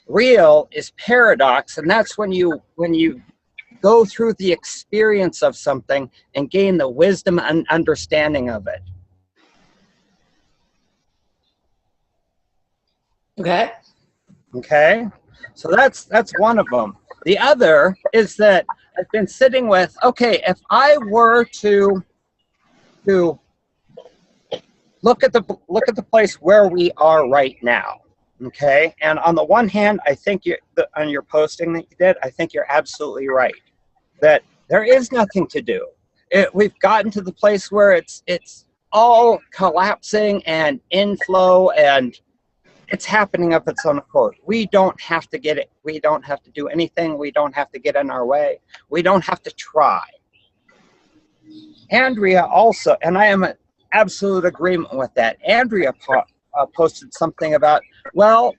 Real is paradox, and that's when you go through the experience of something and gain the wisdom and understanding of it. Okay. Okay, so that's one of them. The other is that I've been sitting with, okay, if I were to look at the place where we are right now, okay, and on the one hand, I think on your posting that you did, I think you're absolutely right that there is nothing to do. We've gotten to the place where it's all collapsing and inflow, and it's happening of its own accord. We don't have to get it. We don't have to do anything. We don't have to get in our way. We don't have to try. Andrea also, and I am in absolute agreement with that. Andrea posted something about, well,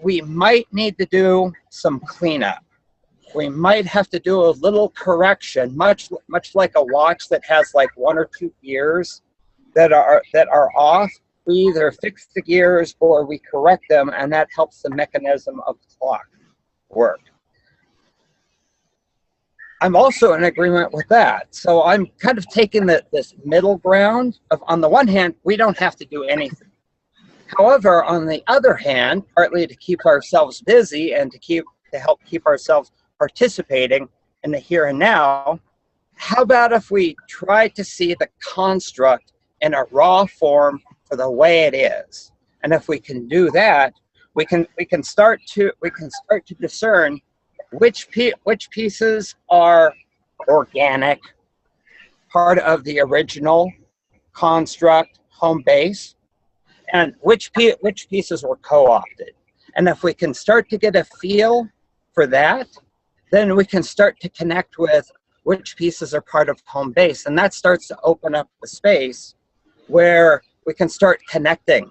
we might need to do some cleanup. We might have to do a little correction, much like a watch that has like 1 or 2 gears that are off. We either fix the gears or we correct them, and that helps the mechanism of the clock work. I'm also in agreement with that. So I'm kind of taking this middle ground of, on the one hand, we don't have to do anything. However, on the other hand, partly to keep ourselves busy and to help keep ourselves participating in the here and now, how about if we try to see the construct in a raw form for the way it is? And if we can do that, we can start to discern which pieces are organic, part of the original construct, home base, and which pieces were co-opted. And if we can start to get a feel for that, then we can start to connect with which pieces are part of home base, and that starts to open up the space where we can start connecting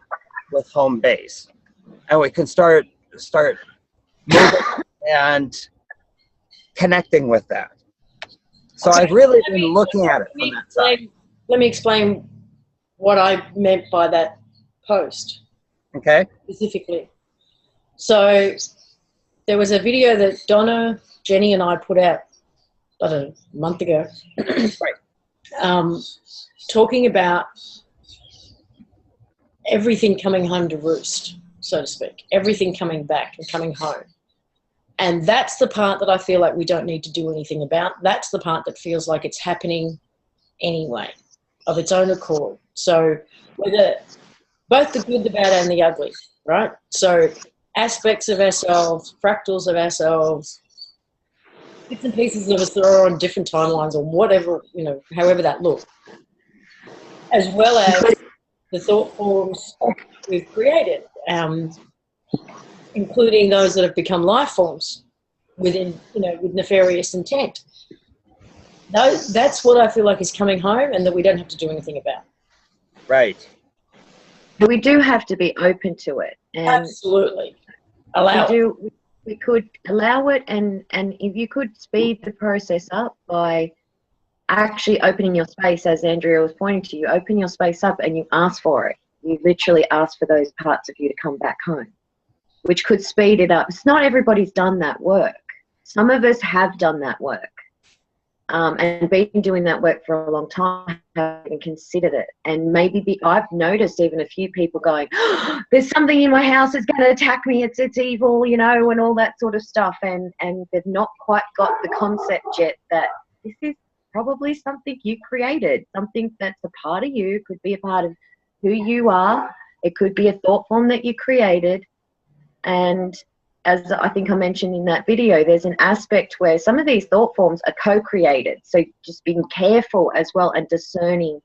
with home base, and we can start moving and connecting with that. So I've really been looking at it from that side. Let me explain what I meant by that post. Okay. Specifically. So there was a video that Donna, Jenny, and I put out, I don't know, a month ago, Right. Talking about everything coming home to roost, so to speak, everything coming back and coming home. And that's the part that I feel like we don't need to do anything about. That's the part that feels like it's happening anyway, of its own accord. So whether both the good, the bad, and the ugly, right? So aspects of ourselves, fractals of ourselves, bits and pieces of us that are on different timelines or whatever, you know, however that looks, as well as the thought forms we've created, including those that have become life forms within, you know, with nefarious intent. That's what I feel like is coming home, and that we don't have to do anything about. Right. We do have to be open to it. And absolutely. Allow it. We could allow it, and if you could speed the process up by actually opening your space, as Andrea was pointing to, you open your space up and you ask for it. You literally ask for those parts of you to come back home, which could speed it up. It's not everybody's done that work. Some of us have done that work, and been doing that work for a long time, haven't considered it. And maybe I've noticed even a few people going, oh, there's something in my house that's going to attack me, it's evil, you know, and all that sort of stuff. And they've not quite got the concept yet that this is probably something you created, something that's a part of you. It could be a part of who you are. It could be a thought form that you created. And as I think I mentioned in that video, there's an aspect where some of these thought forms are co-created. So just being careful as well and discerning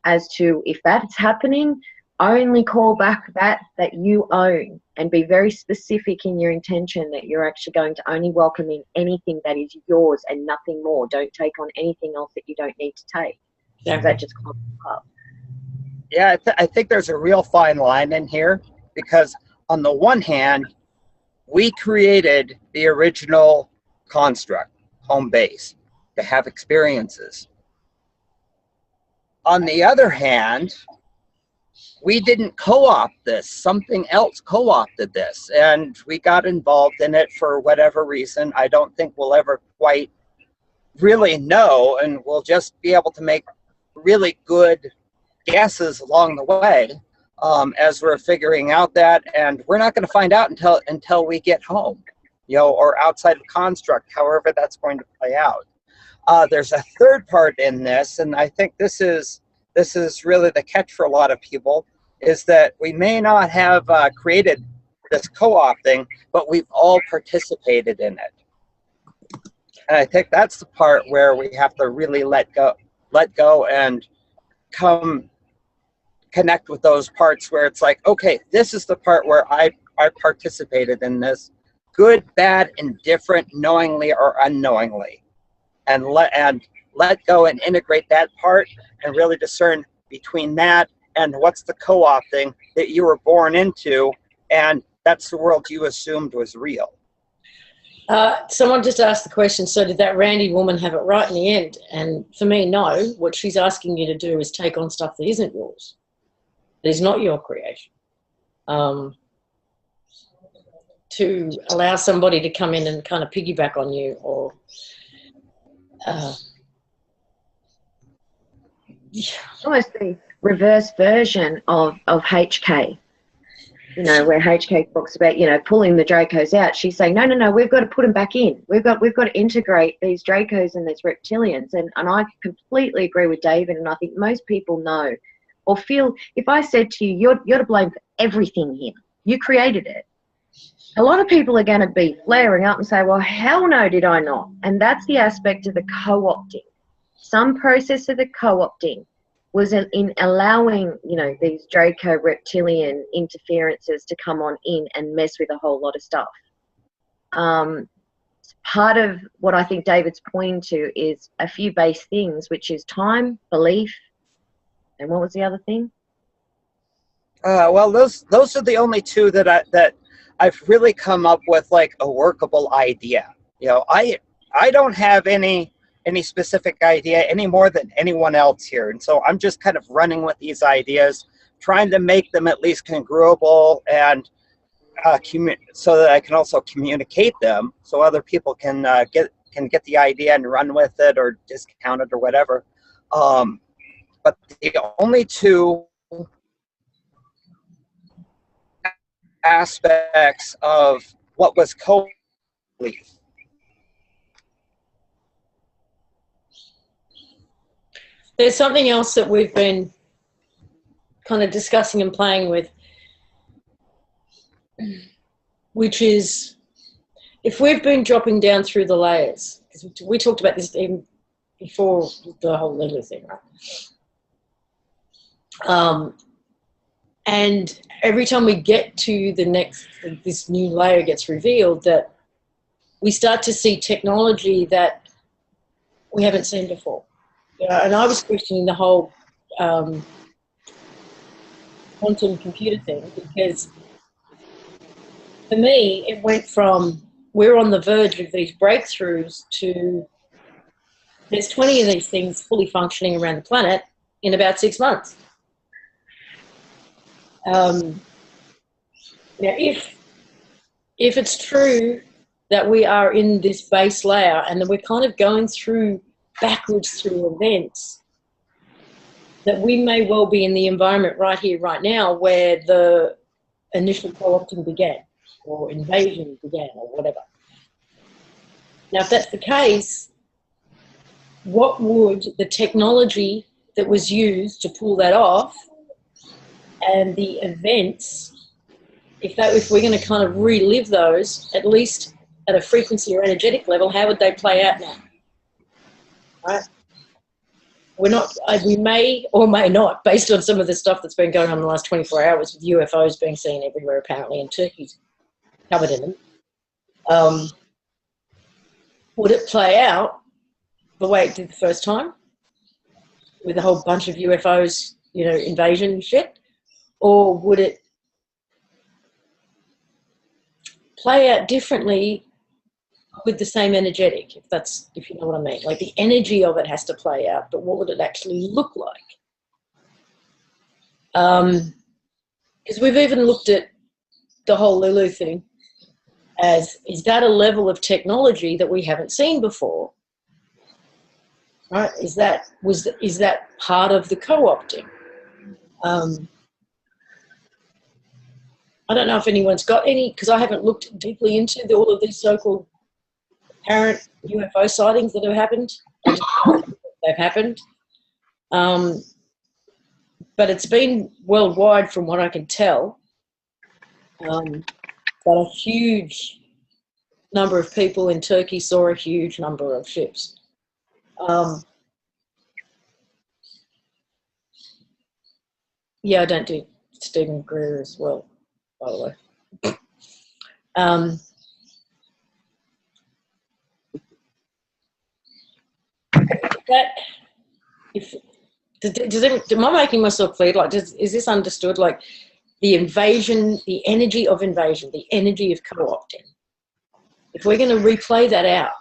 as to if that's happening, only call back that you own, and be very specific in your intention that you're actually going to only welcome in anything that is yours and nothing more. Don't take on anything else that you don't need to take. Yeah. That just comes up. Yeah, I think there's a real fine line in here, because on the one hand, we created the original construct, home base, to have experiences. On the other hand, we didn't co-opt this. Something else co-opted this, and we got involved in it for whatever reason. I don't think we'll ever quite really know, and we'll just be able to make really good guesses along the way as we're figuring out that, and we're not going to find out until we get home, you know, or outside of construct, however that's going to play out. There's a third part in this, and I think this is really the catch for a lot of people, is that we may not have created this co-opting, but we've all participated in it. And I think that's the part where we have to really let go and connect with those parts where it's like, okay, this is the part where I participated in this, good, bad, indifferent, knowingly or unknowingly, and let go and integrate that part and really discern between that and what's the co-opting that you were born into, and that's the world you assumed was real. Someone just asked the question, so did that Randy woman have it right in the end? And for me, no. What she's asking you to do is take on stuff that isn't yours, that is not your creation. To allow somebody to come in and kind of piggyback on you, or almost the reverse version of HK. You know, where HK talks about, you know, pulling the Dracos out. She's saying, no, we've got to put them back in. We've got to integrate these Dracos and these reptilians. And I completely agree with David, and I think most people know or feel, if I said to you, you're to blame for everything here. You created it. A lot of people are going to be flaring up and say, well, hell no, did I not? And that's the aspect of the co-opting. Some process of the co-opting was in allowing, you know, these Draco reptilian interferences to come on in and mess with a whole lot of stuff. Part of what I think David's pointing to is a few base things, which is time, belief, and what was the other thing? Well, those are the only two that I've really come up with, like, a workable idea. You know, I don't have any specific idea any more than anyone else here, and so I'm just kind of running with these ideas, trying to make them at least congruable, and so that I can also communicate them, so other people can get the idea and run with it or discount it or whatever. But the only two aspects of what was co-belief. There's something else that we've been kind of discussing and playing with, which is if we've been dropping down through the layers, because we talked about this even before the whole Lulu thing, right? And every time we get to the next, this new layer gets revealed, that we start to see technology that we haven't seen before. Yeah, and I was questioning the whole quantum computer thing, because for me it went from we're on the verge of these breakthroughs to there's 20 of these things fully functioning around the planet in about 6 months. Now, if it's true that we are in this base layer and that we're kind of going backwards through events, that we may well be in the environment right here, right now, where the initial co-opting began, or invasion began, or whatever. Now, if that's the case, what would the technology that was used to pull that off and the events, if we're going to kind of relive those, at least at a frequency or energetic level, how would they play out now? Right? We may or may not, based on some of the stuff that's been going on in the last 24 hours with UFOs being seen everywhere apparently, and Turkey's covered in them. Would it play out the way it did the first time, with a whole bunch of UFOs, you know, invasion shit? Or would it play out differently with the same energetic, if you know what I mean. Like the energy of it has to play out, but what would it actually look like? Because we've even looked at the whole Lulu thing as, is that a level of technology that we haven't seen before? Right? Is that part of the co-opting? I don't know if anyone's got any, because I haven't looked deeply into all of these so-called apparent UFO sightings that have happened. They've happened. But it's been worldwide from what I can tell. But a huge number of people in Turkey saw a huge number of ships. Yeah, I don't do Stephen Greer as well, by the way. Am I making myself clear? Like, is this understood? Like, the invasion, the energy of invasion, the energy of co-opting. If we're going to replay that out,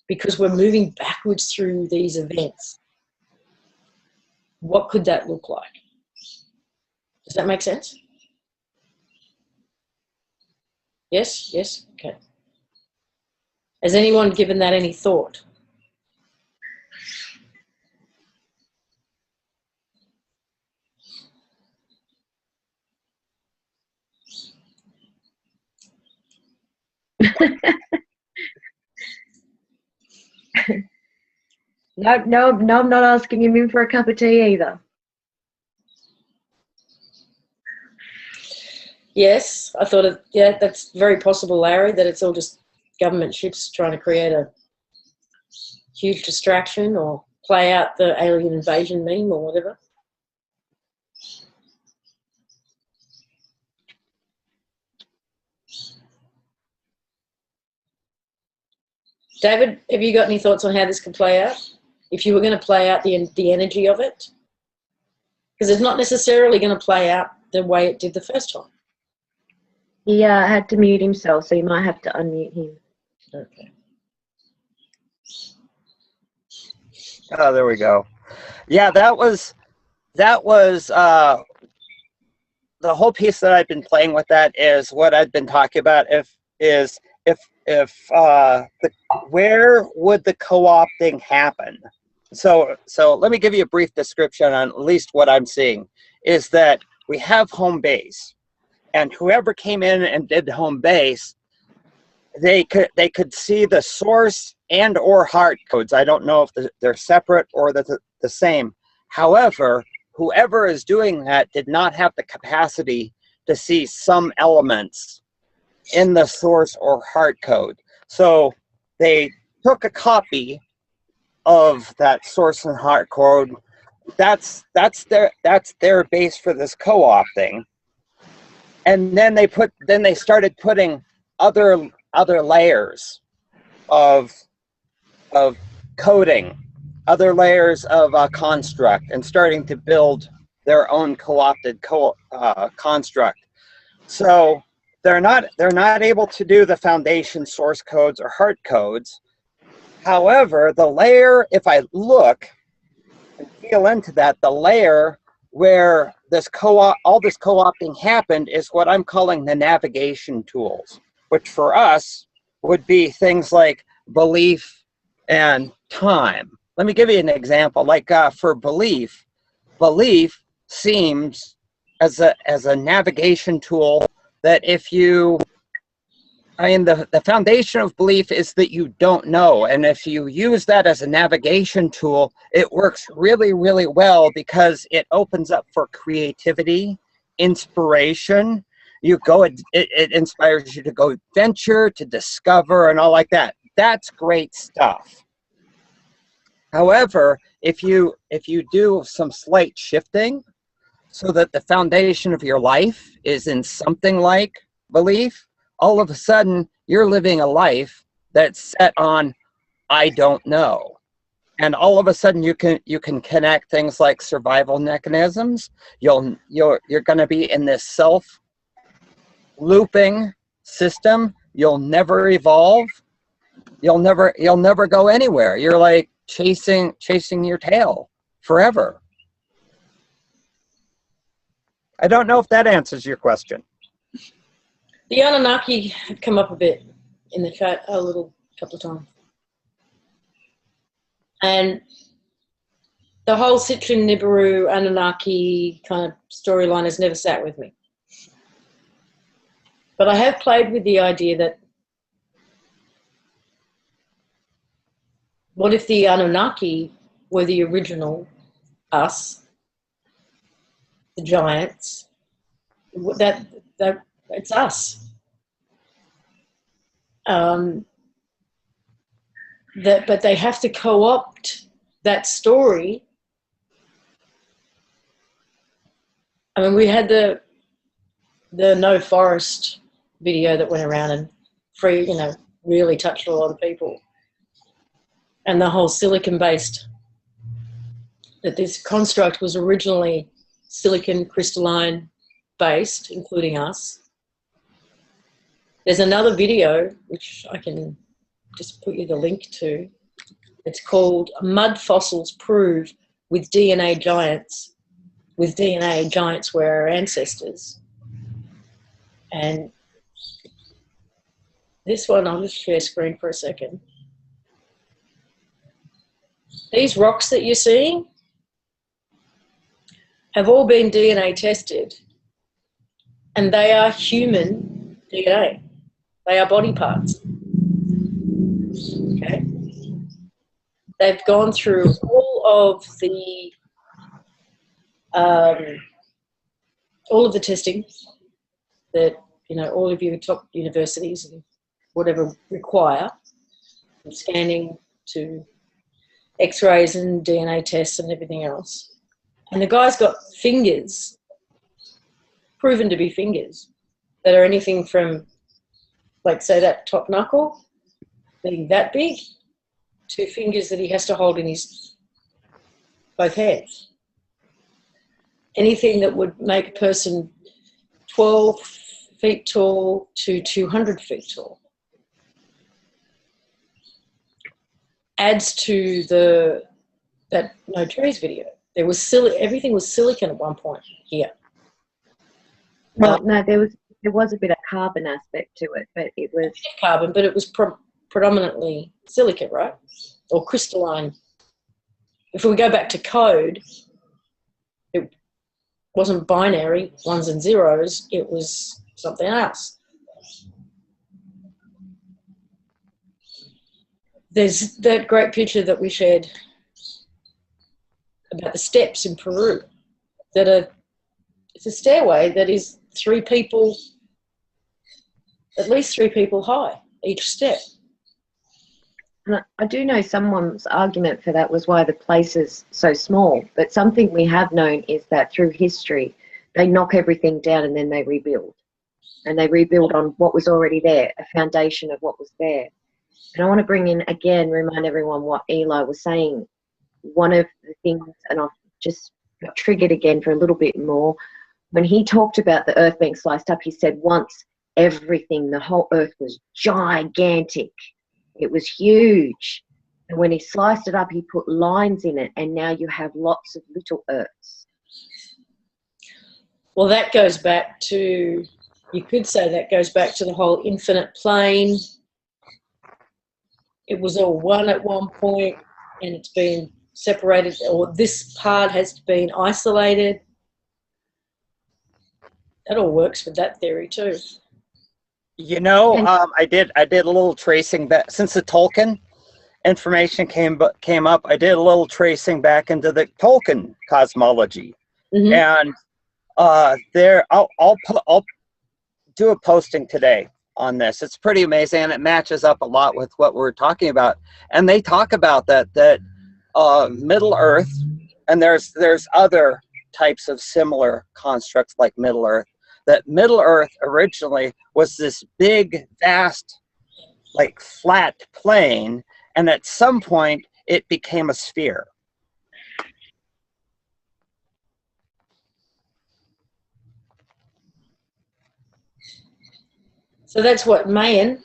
because we're moving backwards through these events, what could that look like? Does that make sense? Yes? Yes? Okay. Has anyone given that any thought? No, I'm not asking him in for a cup of tea either. Yes, I thought it, yeah, that's very possible, Larry, that it's all just government ships trying to create a huge distraction or play out the alien invasion meme or whatever. David, have you got any thoughts on how this could play out? If you were going to play out the energy of it? Because it's not necessarily going to play out the way it did the first time. Yeah, I had to mute himself, so you might have to unmute him. Okay. Oh, there we go. Yeah, that was the whole piece that I've been playing with. That is what I've been talking about. Where would the co-opting happen? So let me give you a brief description on at least what I'm seeing. Is that we have home base, and whoever came in and did home base, they could see the source and or heart codes. I don't know if they're separate or the same. However, whoever is doing that did not have the capacity to see some elements in the source or heart code. So they took a copy of that source and heart code. That's their base for this co-opting. And then they started putting other layers of coding, other layers of construct, and starting to build their own co-opted construct. So they're not able to do the foundation source codes or heart codes. However, the layer, if I look and feel into that, the layer where all this co-opting happened is what I'm calling the navigation tools, which for us would be things like belief and time. Let me give you an example. Like for belief seems as a navigation tool that the foundation of belief is that you don't know. And if you use that as a navigation tool, it works really, really well because it opens up for creativity, inspiration. It inspires you to go venture, to discover, and all like that. That's great stuff. However, if you do some slight shifting so that the foundation of your life is in something like belief, all of a sudden you're living a life that's set on I don't know. And all of a sudden you can connect things like survival mechanisms. You're going to be in this self looping system you'll never evolve. You'll never go anywhere. You're like chasing your tail forever. I don't know if that answers your question. The Anunnaki have come up a bit in the chat a couple of times. And the whole Citrine Nibiru Anunnaki kind of storyline has never sat with me. But I have played with the idea that what if the Anunnaki were the original us, the giants, that it's us. But they have to co-opt that story. I mean, we had the No Forest video that went around and really touched a lot of people. And the whole silicon-based, that this construct was originally silicon crystalline based, including us. There's another video, which I can just put you the link to. It's called Mud Fossils Prove with DNA Giants. With DNA, giants were our ancestors. And this one, I'll just share screen for a second. These rocks that you're seeing have all been DNA tested, and they are human DNA. They are body parts. Okay. They've gone through all of the testing that all of your top universities and whatever require, from scanning to X-rays and DNA tests and everything else. And the guy's got fingers, proven to be fingers, that are anything from, like, say, that top knuckle being that big, to fingers that he has to hold in his both hands. Anything that would make a person 12 feet tall to 200 feet tall. Adds to that No Trees video. There was everything was silicon at one point here. Well, no, there was a bit of carbon aspect to it, but it was carbon, but it was predominantly silicon, right? Or crystalline. If we go back to code, it wasn't binary, ones and zeros, it was something else. There's that great picture that we shared about the steps in Peru it's a stairway that is at least three people high, each step. And I do know someone's argument for that was why the place is so small. But something we have known is that through history, they knock everything down and then they rebuild. And they rebuild on what was already there, a foundation of what was there. And I want to bring in, again, remind everyone what Eli was saying. One of the things, and I've just got triggered again for a little bit more, when he talked about the earth being sliced up, he said once everything, the whole earth was gigantic. It was huge. And when he sliced it up, he put lines in it, and now you have lots of little earths. Well, that goes back to, you could say that goes back to the whole infinite plane. It was all one at one point, and it's been separated, or this part has been isolated. That all works with that theory too. I did a little tracing back since the Tolkien information came up. I did a little tracing back into the Tolkien cosmology, and I'll do a posting today on this. It's pretty amazing, and it matches up a lot with what we're talking about. And they talk about that Middle Earth, and there's other types of similar constructs like Middle Earth. That Middle Earth originally was this big, vast, like flat plane, and at some point it became a sphere. So that's what, Mayan?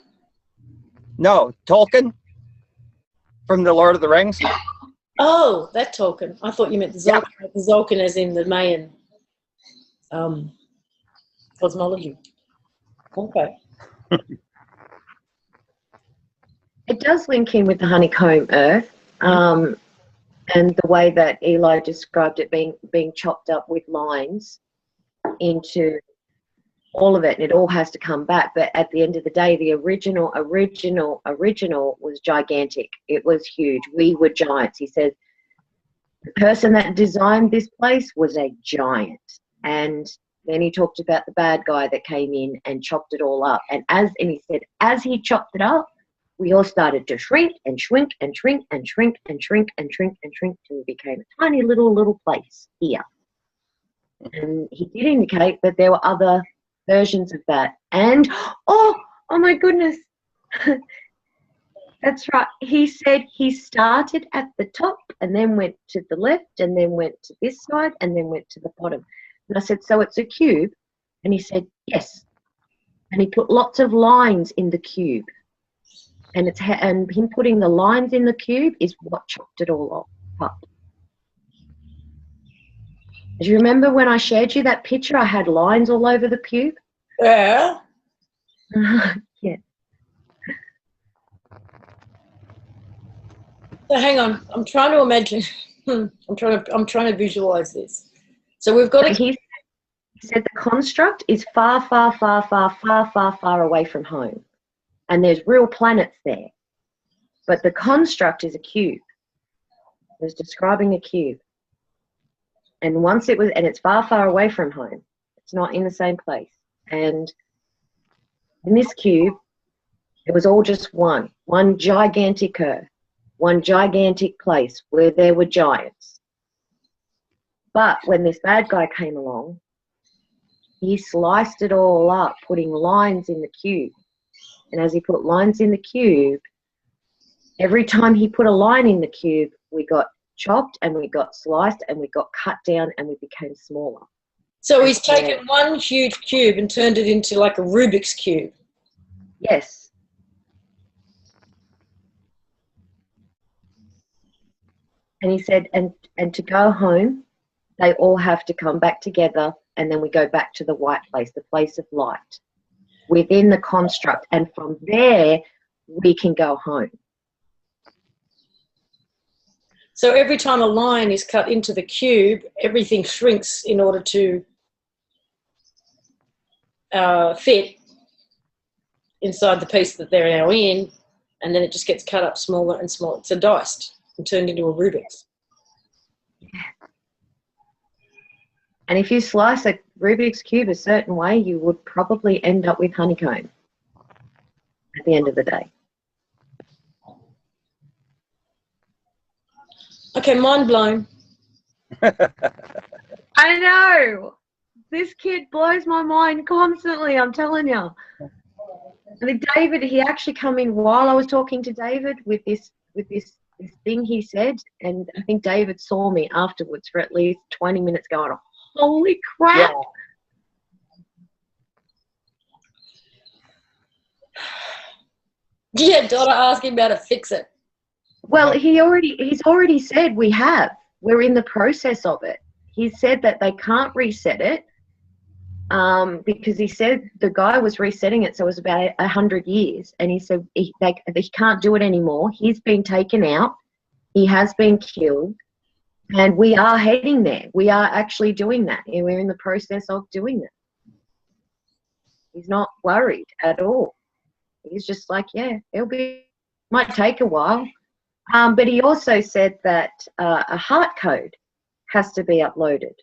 No, Tolkien from the Lord of the Rings. Oh, that Tolkien. I thought you meant the Zolkin, Yeah. the Zolkin as in the Mayan cosmology. Okay. It does link in with the honeycomb earth, and the way that Eli described it being chopped up with lines into all of it, and it all has to come back. But at the end of the day, the original was gigantic. It was huge. We were giants. He said the person that designed this place was a giant. And then he talked about the bad guy that came in and chopped it all up. And he said, as he chopped it up, we all started to shrink and shrink and shrink and shrink and shrink and shrink and shrink till we became a tiny little place here. And he did indicate that there were other versions of that. And oh my goodness, that's right. He said he started at the top and then went to the left and then went to this side and then went to the bottom. And I said, so it's a cube? And he said, yes. And he put lots of lines in the cube. And him putting the lines in the cube is what chopped it all up. Do you remember when I shared you that picture? I had lines all over the cube. Yeah. Yeah. So hang on. I'm trying to imagine. I'm trying to visualize this. So we've got He said the construct is far away from home. And there's real planets there. But the construct is a cube. It was describing a cube. And it's far away from home. It's not in the same place. And in this cube, it was all just one gigantic earth, one gigantic place where there were giants. But when this bad guy came along, he sliced it all up, putting lines in the cube. And as he put lines in the cube, every time he put a line in the cube, we got chopped and we got sliced and we got cut down and we became smaller. So he's taken one huge cube and turned it into like a Rubik's Cube. Yes. And he said, and to go home, they all have to come back together and then we go back to the white place, the place of light, within the construct. And from there, we can go home. So every time a line is cut into the cube, everything shrinks in order to fit inside the piece that they're now in, and then it just gets cut up smaller and smaller. It's a diced and turned into a Rubik's. And if you slice a Rubik's Cube a certain way, you would probably end up with honeycomb at the end of the day. Okay, mind blown. I know. This kid blows my mind constantly, I'm telling you. And David, he actually come in while I was talking to David with this thing he said, and I think David saw me afterwards for at least 20 minutes going, holy crap. Yeah, Donna asked him about to fix it. Well, he's already said we're in the process of it. He said that they can't reset it because he said the guy was resetting it, so it was about 100 years, and he said he can't do it anymore. He's been taken out. He has been killed, and we are heading there. We are actually doing that, and we're in the process of doing that. He's not worried at all. He's just like, yeah, might take a while. But he also said that a heart code has to be uploaded.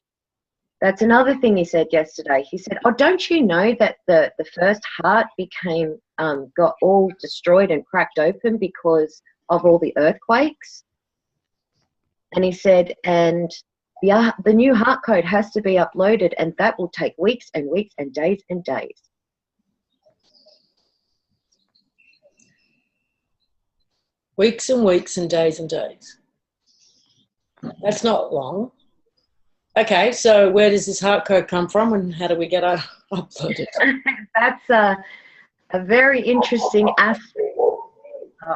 That's another thing he said yesterday. He said, oh, don't you know that the first heart got all destroyed and cracked open because of all the earthquakes? And he said, and the new heart code has to be uploaded, and that will take weeks and weeks and days and days. Weeks and weeks and days and days. That's not long. Okay, so where does this heart code come from and how do we get uploaded? That's a very interesting aspect,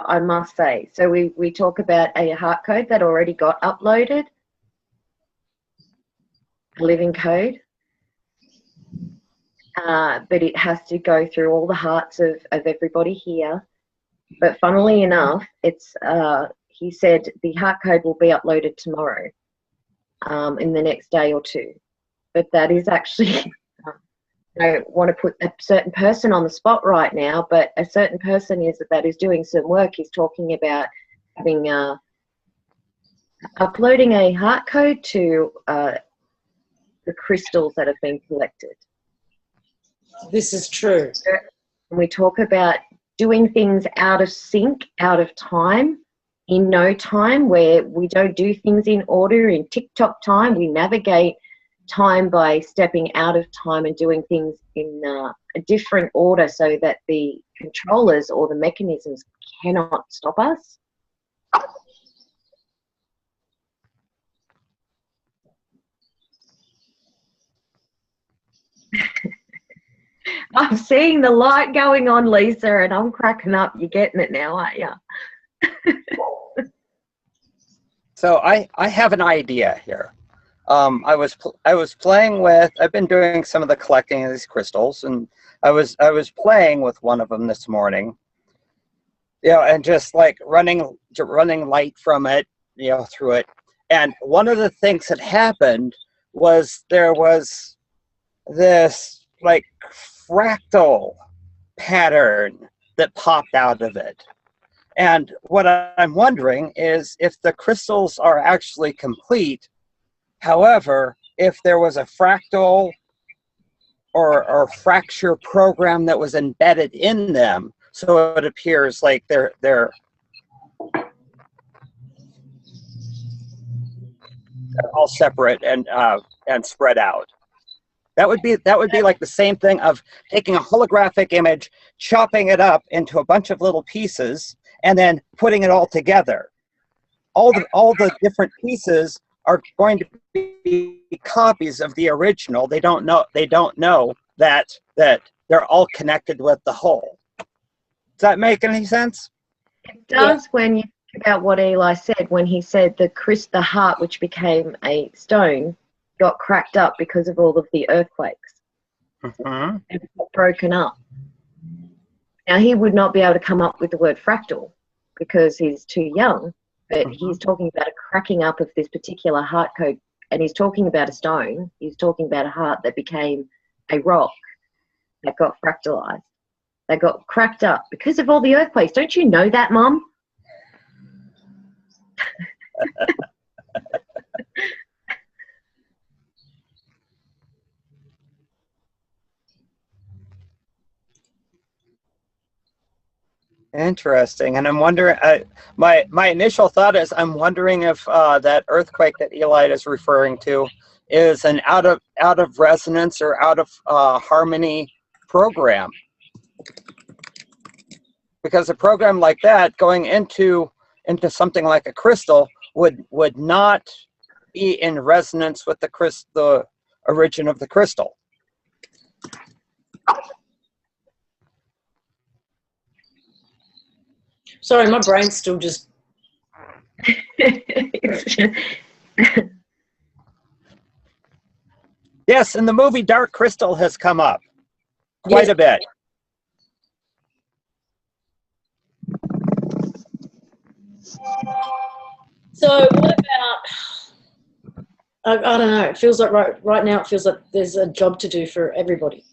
I must say. So we talk about a heart code that already got uploaded, a living code, but it has to go through all the hearts of everybody here. But funnily enough, it's he said the heart code will be uploaded tomorrow, in the next day or two. But that is actually, I don't want to put a certain person on the spot right now, but a certain person that is doing some work is talking about having uploading a heart code to the crystals that have been collected. This is true. And we talk about doing things out of sync, out of time, in no time, where we don't do things in order, in TikTok time. We navigate time by stepping out of time and doing things in a different order so that the controllers or the mechanisms cannot stop us. I'm seeing the light going on, Lisa, and I'm cracking up. You're getting it now, aren't you? So I have an idea here. I was playing with. I've been doing some of the collecting of these crystals, and I was playing with one of them this morning. You know, and just like running light from it, you know, through it. And one of the things that happened was there was this like fractal pattern that popped out of it. And what I'm wondering is if the crystals are actually complete. However, if there was a fractal or fracture program that was embedded in them, so it appears like they're all separate and spread out. That would be like the same thing of taking a holographic image, chopping it up into a bunch of little pieces, and then putting it all together. All the different pieces are going to be copies of the original. They don't know that they're all connected with the whole. Does that make any sense? It does when you think about what Eli said when he said the heart, which became a stone, got cracked up because of all of the earthquakes. Mm-hmm. And got broken up. Now, he would not be able to come up with the word fractal because he's too young, but he's talking about a cracking up of this particular heart code, and he's talking about a stone. He's talking about a heart that became a rock that got fractalized, that got cracked up because of all the earthquakes. Don't you know that, Mum? Interesting, and I'm wondering. My initial thought is I'm wondering if that earthquake that Eli is referring to is an out of resonance or out of harmony program, because a program like that going into something like a crystal would not be in resonance with the origin of the crystal. Sorry, my brain's still just... Yes, and the movie Dark Crystal has come up quite a bit. So what about... I don't know. It feels like right now it feels like there's a job to do for everybody.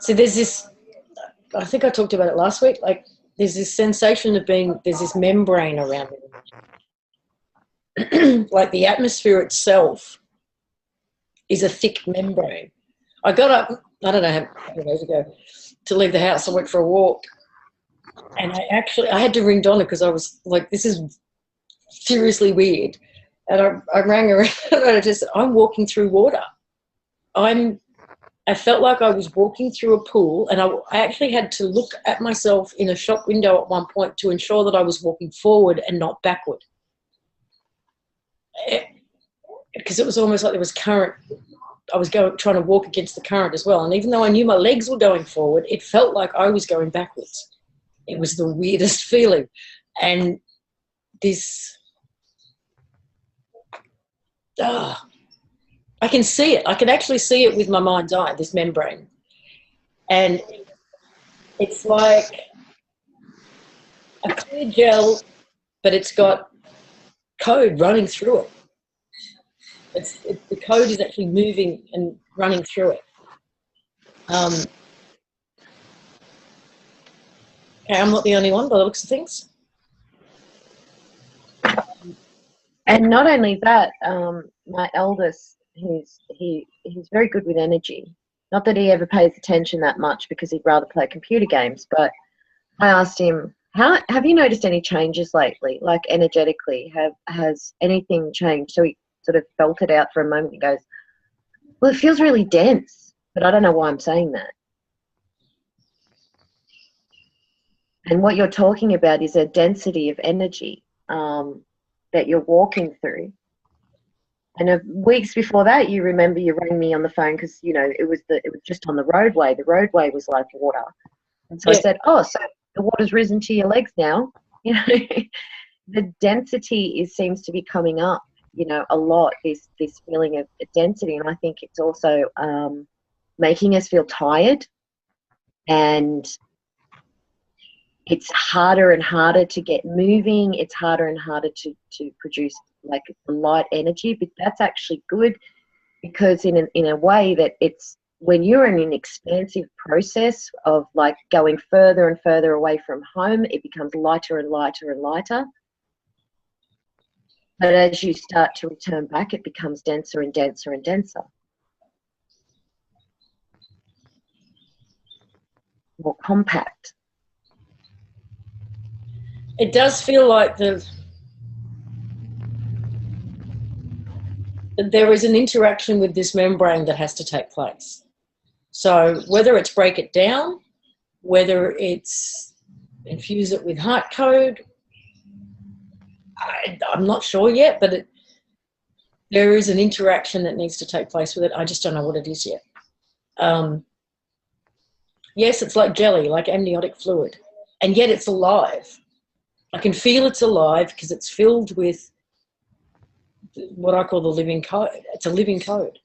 So there's this, I think I talked about it last week, like there's this sensation of there's this membrane around it. Like the atmosphere itself is a thick membrane. I got up, I don't know how many days ago, to leave the house. I went for a walk. And I had to ring Donna because I was like, this is seriously weird. And I rang her and I just said, I'm walking through water. I felt like I was walking through a pool, and I actually had to look at myself in a shop window at one point to ensure that I was walking forward and not backward. Because it was almost like there was current I was trying to walk against the current as well. And even though I knew my legs were going forward, it felt like I was going backwards. It was the weirdest feeling. And this, I can see it. I can actually see it with my mind's eye, this membrane. And it's like a clear gel, but it's got code running through it. The code is actually moving and running through it. Okay, I'm not the only one by the looks of things. And not only that, my eldest, he's very good with energy. Not that he ever pays attention that much because he'd rather play computer games, but I asked him, have you noticed any changes lately, like energetically? Has anything changed? So he sort of felt it out for a moment. He goes, well, it feels really dense, but I don't know why I'm saying that. And what you're talking about is a density of energy that you're walking through. And weeks before that, you remember you rang me on the phone because, you know, it was just on the roadway. The roadway was like water. And so I said, oh, so the water's risen to your legs now. You know, the density seems to be coming up, you know, a lot, this feeling of density. And I think it's also making us feel tired, and it's harder and harder to get moving. It's harder and harder to produce like light energy, but that's actually good because in a way that it's, when you're in an expansive process of like going further and further away from home, it becomes lighter and lighter and lighter. But as you start to return back, it becomes denser and denser and denser. More compact. It does feel like there is an interaction with this membrane that has to take place. So whether it's break it down, whether it's infuse it with heart code, I'm not sure yet, but there is an interaction that needs to take place with it. I just don't know what it is yet. Yes, it's like jelly, like amniotic fluid, and yet it's alive. I can feel it's alive because it's filled with what I call the living code. It's a living code.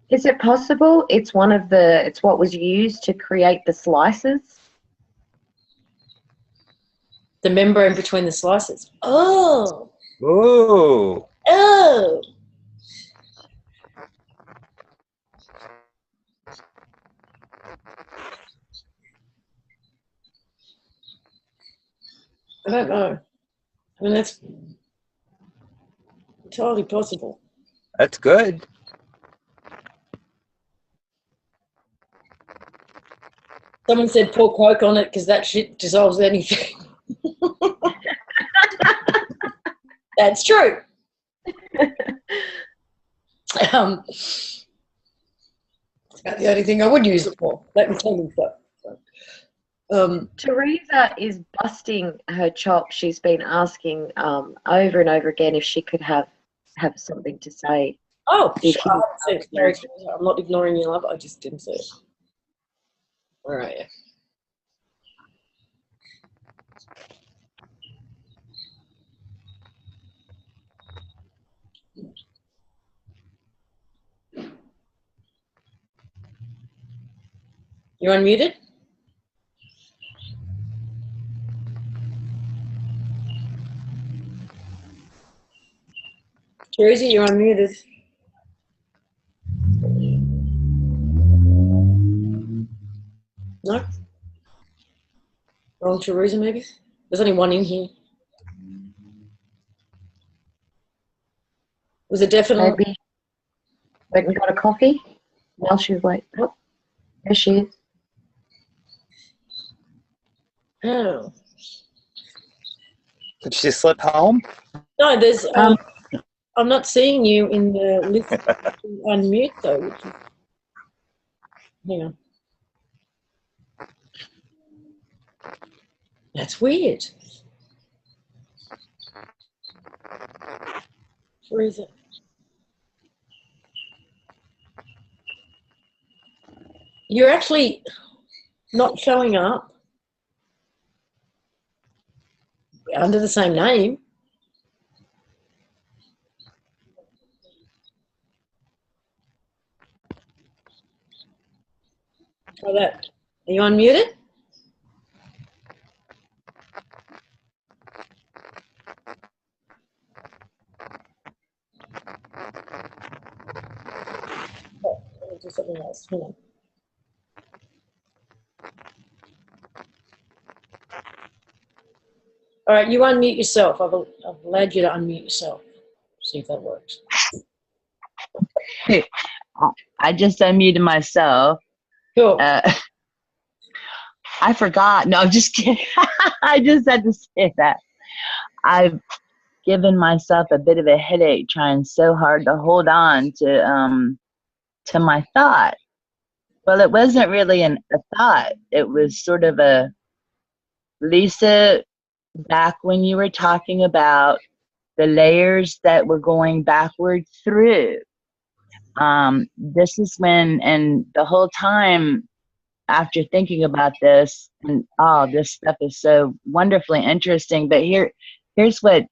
Is it possible it's it's what was used to create the slices? The membrane between the slices. Oh. Ooh. Oh. I don't know. I mean, that's entirely possible. That's good. Someone said pour Coke on it because that shit dissolves anything. That's true. It's about the only thing I would use it for. Let me tell you so. Teresa is busting her chops. She's been asking over and over again if she could have something to say. Oh, sorry, I'm not ignoring you, love. I just didn't see it. Where are you? You're unmuted? Teresa, you're unmuted. No? Wrong Teresa, maybe? There's only one in here. Was it definitely? Maybe went and got a coffee. While she was like, oh, there she is. Oh. Did she slip home? No, there's. I'm not seeing you in the list to unmute though. Which is, hang on. That's weird. Where is it? You're actually not showing up under the same name. Try that. Are you unmuted? Oh, let me do something else. Hang on. All right, you unmute yourself. I've allowed you to unmute yourself. See if that works. I just unmuted myself. Cool. I forgot. No, I'm just kidding. I just had to say that. I've given myself a bit of a headache trying so hard to hold on to my thought. Well, it wasn't really a thought. It was sort of a, Lisa, back when you were talking about the layers that we're going backwards through. This is when, and the whole time after thinking about this, and this stuff is so wonderfully interesting, but here's what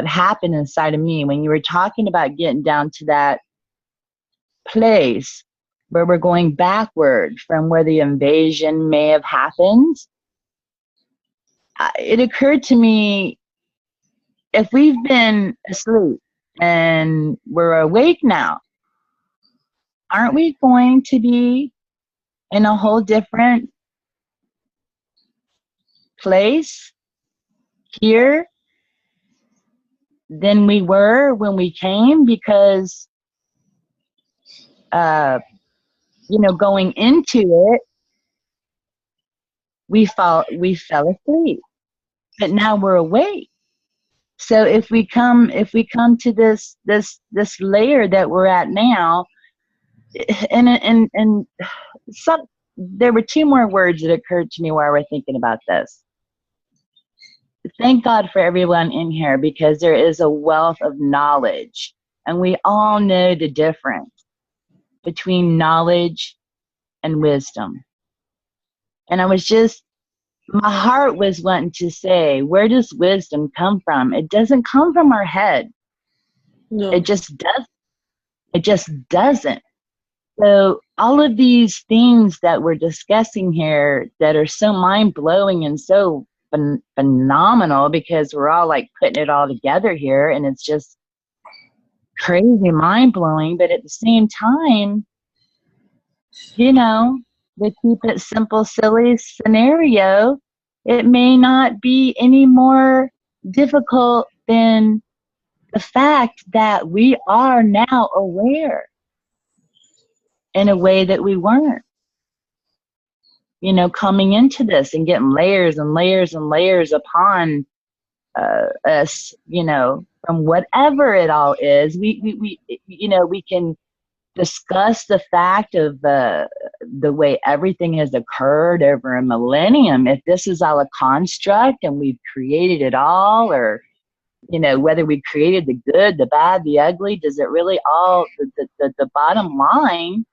happened inside of me when you were talking about getting down to that place where we're going backward from where the invasion may have happened. It occurred to me, if we've been asleep and we're awake now, aren't we going to be in a whole different place here than we were when we came? Because going into it, we fell asleep, but now we're awake. So if we come to this layer that we're at now, and some, there were two more words that occurred to me while we're thinking about this. Thank God for everyone in here, because there is a wealth of knowledge, and we all know the difference between knowledge and wisdom. And my heart was wanting to say, where does wisdom come from? It doesn't come from our head. No. It just doesn't. So all of these things that we're discussing here that are so mind-blowing and so phenomenal, because we're all like putting it all together here, and it's just crazy mind-blowing, but at the same time, the keep it simple, silly scenario, it may not be any more difficult than the fact that we are now aware in a way that we weren't, coming into this and getting layers and layers and layers upon us, from whatever it all is. We can discuss the fact of the way everything has occurred over a millennium, if this is all a construct and we've created it all, or whether we created the good, the bad, the ugly. Does it really all, the bottom line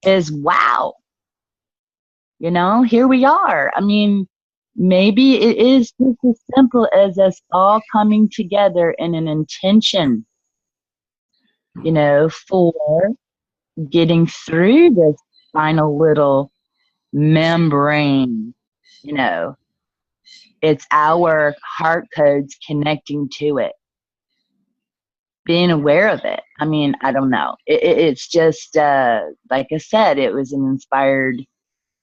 is, wow, here we are. I mean, maybe it is just as simple as us all coming together in an intention, for getting through this final little membrane. It's our heart codes connecting to it, being aware of it. I mean, I don't know. It's just, like I said, it was an inspired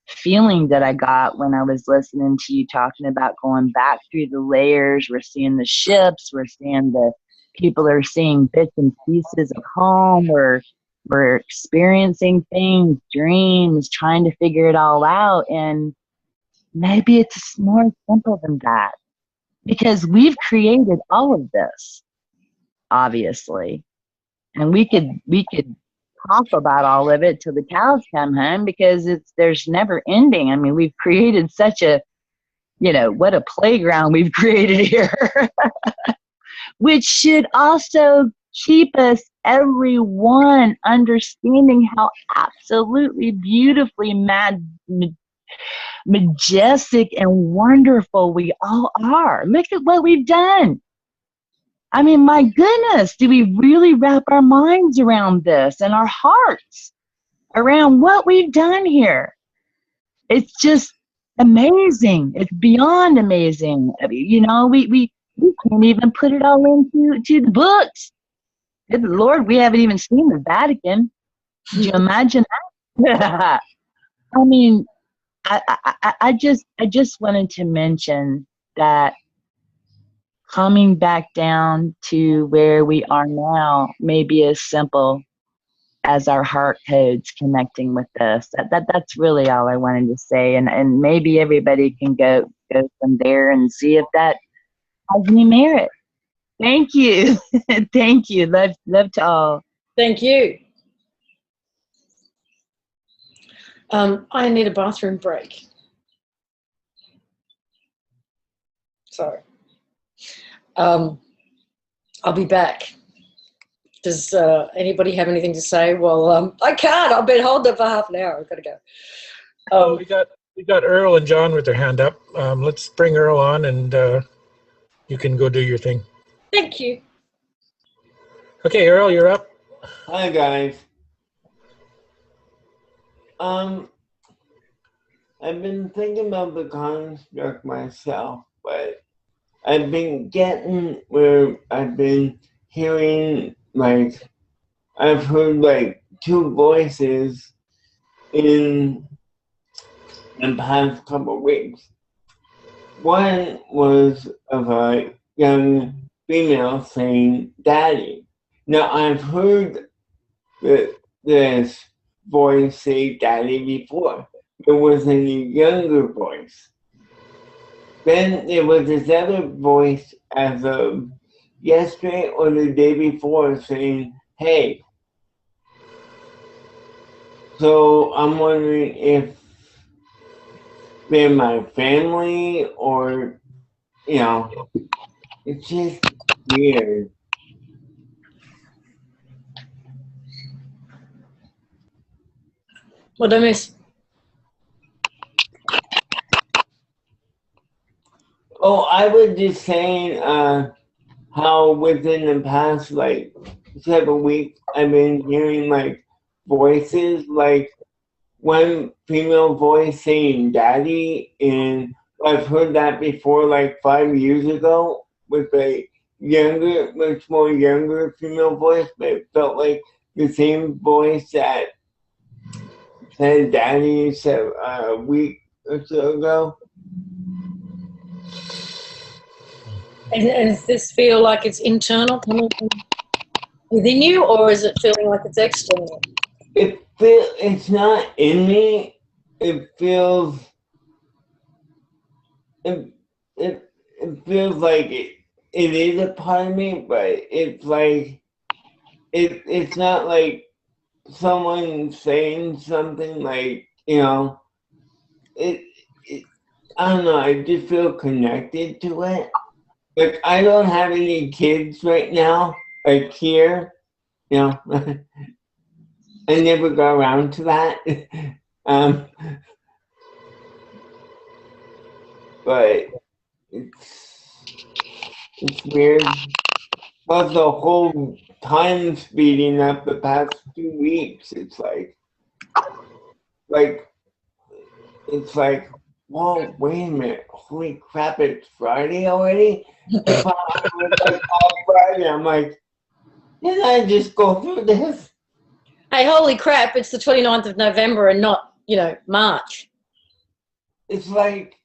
feeling that I got when I was listening to you talking about going back through the layers. We're seeing the ships, we're seeing the people are seeing bits and pieces of home, we're experiencing things, dreams, trying to figure it all out. And maybe it's more simple than that, because we've created all of this, obviously, and we could talk about all of it till the cows come home, because there's never ending. I mean, we've created such a, what a playground we've created here, which should also keep us, everyone, understanding how absolutely beautifully majestic and wonderful we all are. Look at what we've done. I mean, my goodness, do we really wrap our minds around this and our hearts around what we've done here? It's just amazing. It's beyond amazing. I mean, you know, we can't even put it all into the books. Good Lord, we haven't even seen the Vatican. Could you imagine that? I mean, I just wanted to mention that coming back down to where we are now may be as simple as our heart codes connecting with us. That's really all I wanted to say, and maybe everybody can go from there and see if that has any merit. Thank you. Thank you. Love to all. Thank you. I need a bathroom break. Sorry. I'll be back. Does anybody have anything to say? Well, I can't. I've been holding it for half an hour. I've got to go. We got Earl and John with their hand up. Let's bring Earl on, and you can go do your thing. Thank you. Okay, Earl, you're up. Hi guys. I've been thinking about the construct myself, but I've been getting where I've been hearing, like, I've heard like two voices in the past couple of weeks. One was of a young female saying "Daddy." Now I've heard this voice say "Daddy" before. It was in a younger voice. Then there was this other voice as of yesterday or the day before saying, "Hey." So I'm wondering if they're my family or, you know, it's just weird. What did I miss? Oh, I was just saying how within the past like 7 weeks I've been hearing like voices, like one female voice saying "Daddy," and I've heard that before like 5 years ago with a younger, much more younger female voice, but it felt like the same voice that said "Daddy" a week or so ago. And does this feel like it's internal, coming from within you, or is it feeling like it's external? It's not in me. It feels it feels like it is a part of me, but it's like it's not like someone saying something like, you know, it I don't know, I just feel connected to it. Like I don't have any kids right now, like here, you know. I never got around to that. But it's weird. Plus the whole time speeding up the past 2 weeks. It's like whoa, wait a minute, holy crap, it's Friday already? If I was like all Friday, I'm like, didn't I just go through this? Hey, holy crap, it's the 29th of November and not, you know, March. It's like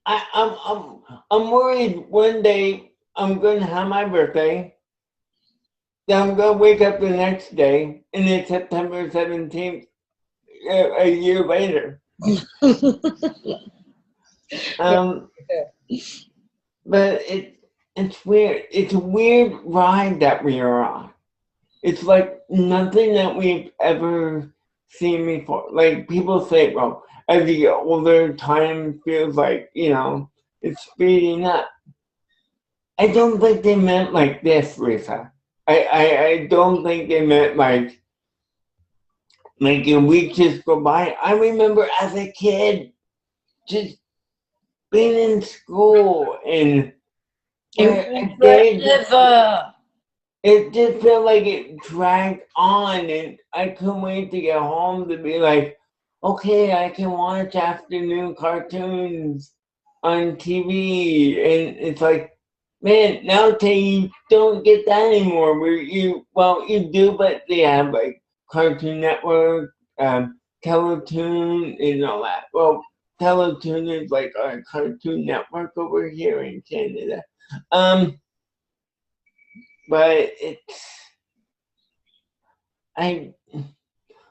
I'm worried one day I'm gonna have my birthday. Then I'm gonna wake up the next day and it's September 17th, a year later. But it's weird. It's a weird ride that we are on. It's like nothing that we've ever seen before. Like people say, well, as you get older, time feels like, you know, it's speeding up. I don't think they meant like this, Lisa. I don't think they meant like a week just go by. I remember as a kid just being in school and Forever. it just felt like it dragged on, and I couldn't wait to get home to be like, okay, I can watch afternoon cartoons on TV. And it's like, man, nowadays you don't get that anymore. Where you do, but they have like Cartoon Network, Teletoon, and all that. Well, Teletoon is like our Cartoon Network over here in Canada. But I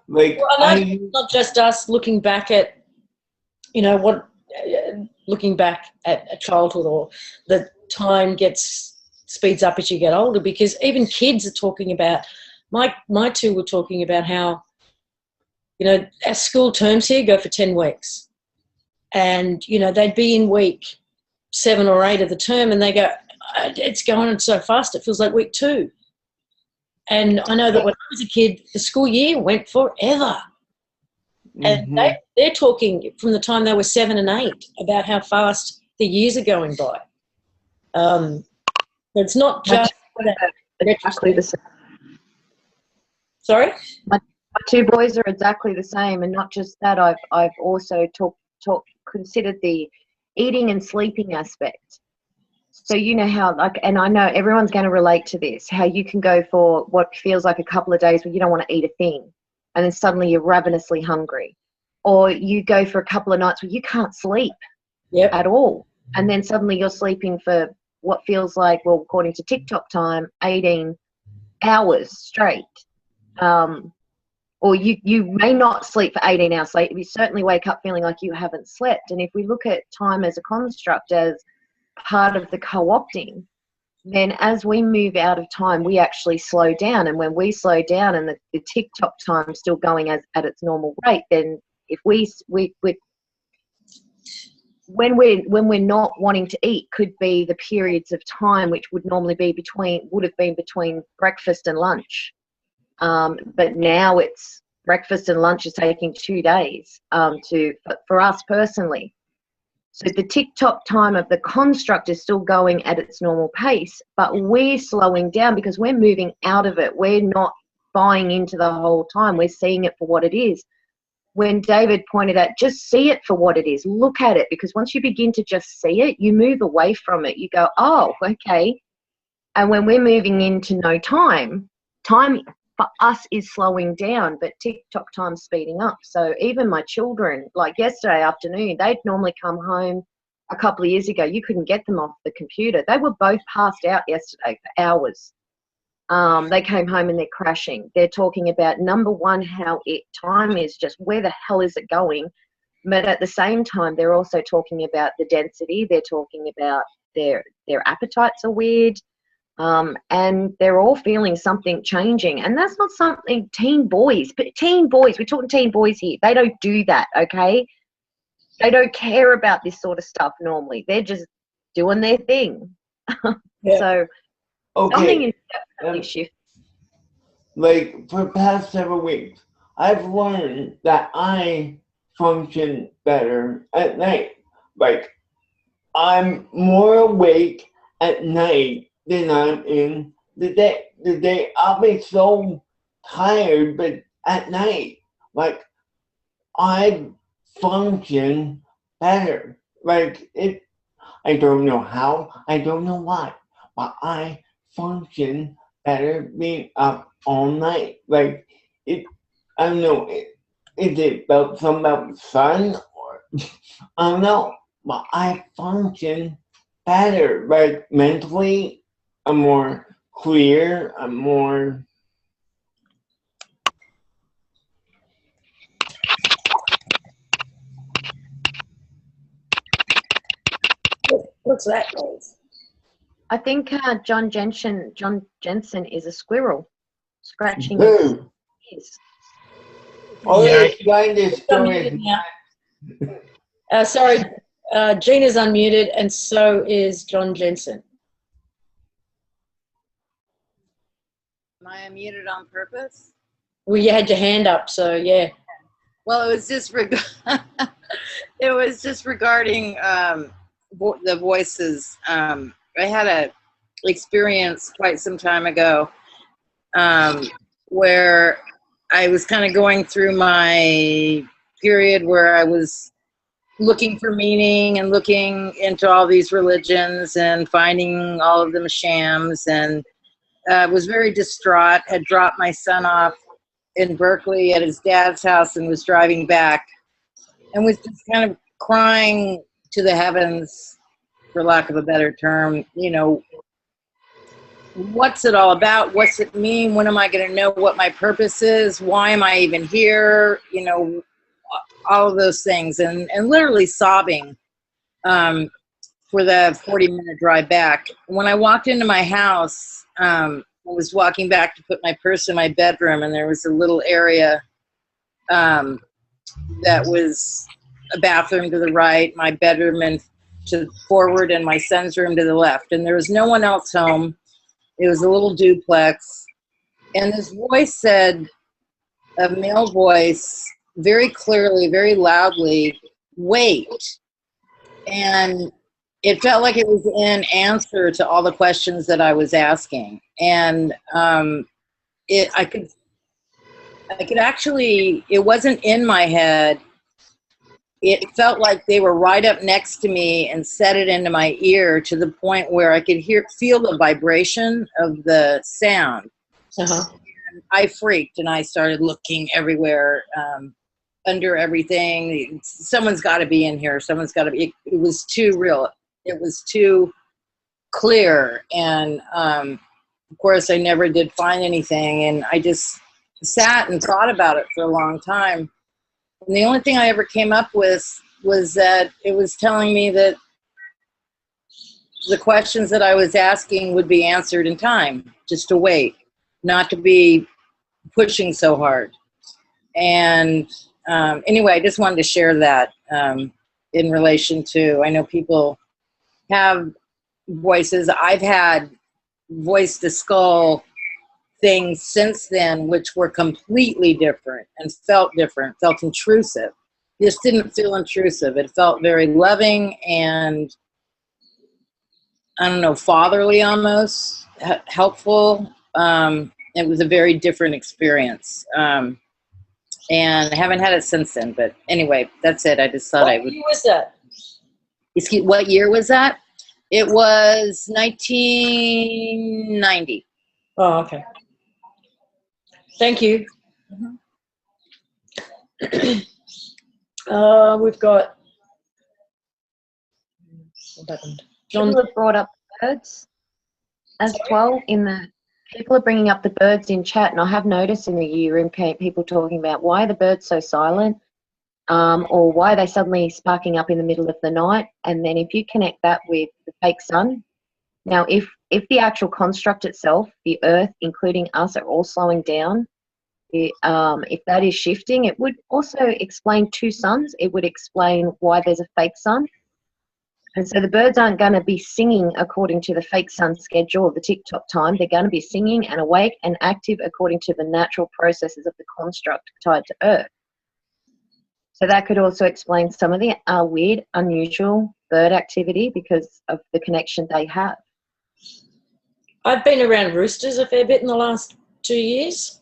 like Well, I know it's not just us looking back at, looking back at childhood, or the time speeds up as you get older, because even kids are talking about, my two were talking about how, our school terms here go for 10 weeks. And, they'd be in week 7 or 8 of the term and they go, it's going on so fast, it feels like week 2. And I know that when I was a kid, the school year went forever. And they're talking from the time they were 7 and 8 about how fast the years are going by. It's not just exactly the same. Sorry? My 2 boys are exactly the same, and not just that. I've also considered the eating and sleeping aspect. So you know how, and I know everyone's going to relate to this, how you can go for what feels like a couple of days where you don't want to eat a thing, and then suddenly you're ravenously hungry. Or you go for a couple of nights where you can't sleep at all, and then suddenly you're sleeping for what feels like, well, according to TikTok time, 18 hours straight. Or you may not sleep for 18 hours straight. You certainly wake up feeling like you haven't slept. And if we look at time as a construct, as part of the co-opting, then as we move out of time, we actually slow down. And when we slow down and the TikTok time is still going at its normal rate, then if when we're not wanting to eat, could be the periods of time which would normally be would have been between breakfast and lunch. But now it's breakfast and lunch is taking 2 days for us personally. So the TikTok time of the construct is still going at its normal pace, but we're slowing down because we're moving out of it. We're not buying into the whole time. We're seeing it for what it is. When David pointed out, just see it for what it is. Look at it, because once you begin to just see it, you move away from it. You go, oh, okay. And when we're moving into no time for us is slowing down, but TikTok time's speeding up. So even my children, like yesterday afternoon, they'd normally come home a couple of years ago. You couldn't get them off the computer. They were both passed out yesterday for hours. They came home and they're crashing. They're talking about, number one, how time is just, where the hell is it going? But at the same time, they're also talking about the density. They're talking about their appetites are weird. And they're all feeling something changing. And that's not something we're talking teen boys here. They don't do that, okay? They don't care about this sort of stuff normally. They're just doing their thing. So something is definitely shifting. Like, for the past several weeks, I've learned that I function better at night. Like, I'm more awake at night than I'm in the day. I'll be so tired, but at night, like, I function better. Like, I don't know how, I don't know why, but I function better being up all night. Like, I don't know, is it about something about the sun, or I don't know, but I function better. Like, mentally, I'm more clear, I'm more... What's that noise? I think John Jensen is a squirrel scratching Who? his ears. Oh, Yeah, it's behind this story. Sorry, Gina's unmuted, and so is John Jensen. Am I unmuted on purpose? Well, you had your hand up, so yeah. Well, it was just it was just regarding the voices. I had a experience quite some time ago where I was kind of going through my period where I was looking for meaning and looking into all these religions and finding all of them shams, and was very distraught. Had dropped my son off in Berkeley at his dad's house and was driving back and was just kind of crying to the heavens, for lack of a better term, you know, what's it all about? What's it mean? When am I going to know what my purpose is? Why am I even here? You know, all of those things, and literally sobbing for the 40-minute drive back. When I walked into my house, I was walking back to put my purse in my bedroom, and there was a little area that was a bathroom to the right, my bedroom and to forward, and my son's room to the left. And there was no one else home. It was a little duplex. And this voice said, a male voice, very clearly, very loudly, "Wait." And it felt like it was in answer to all the questions that I was asking. And I could actually, it wasn't in my head. It felt like they were right up next to me and set it into my ear to the point where I could feel the vibration of the sound. Uh-huh. And I freaked and I started looking everywhere, under everything. Someone's got to be in here. Someone's got to be. It was too real. It was too clear. And of course, I never did find anything. And I just sat and thought about it for a long time. And the only thing I ever came up with was that it was telling me that the questions that I was asking would be answered in time, just to wait, not to be pushing so hard. And anyway, I just wanted to share that in relation to, I know people have voices. I've had voice to skull things since then, which were completely different and felt different, felt intrusive. This didn't feel intrusive. It felt very loving and, I don't know, fatherly almost, helpful. It was a very different experience. And I haven't had it since then. But anyway, that's it. I just thought I would. What year was that? Excuse, what year was that? It was 1990. Oh, okay. Thank you. We've got. What happened? John. People have brought up birds as well in the. People are bringing up the birds in chat, and I have noticed in the year people talking about why are the birds so silent, or why are they suddenly sparking up in the middle of the night. And then if you connect that with the fake sun, now if the actual construct itself, the Earth, including us, are all slowing down, if that is shifting, it would also explain two suns. It would explain why there's a fake sun. And so the birds aren't going to be singing according to the fake sun schedule of the tick-tock time. They're going to be singing and awake and active according to the natural processes of the construct tied to Earth. So that could also explain some of the weird, unusual bird activity because of the connection they have. I've been around roosters a fair bit in the last 2 years.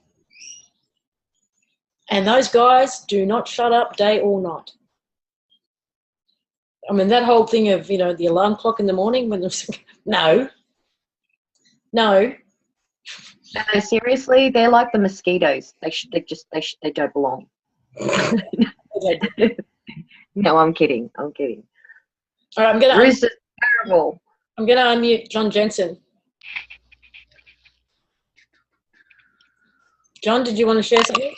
And those guys do not shut up day or night. I mean, that whole thing of, you know, the alarm clock in the morning when there's no. No, seriously, they're like the mosquitoes. They don't belong. No, I'm kidding. All right, I'm gonna. Roosters terrible. I'm gonna unmute John Jensen. John, did you want to share something?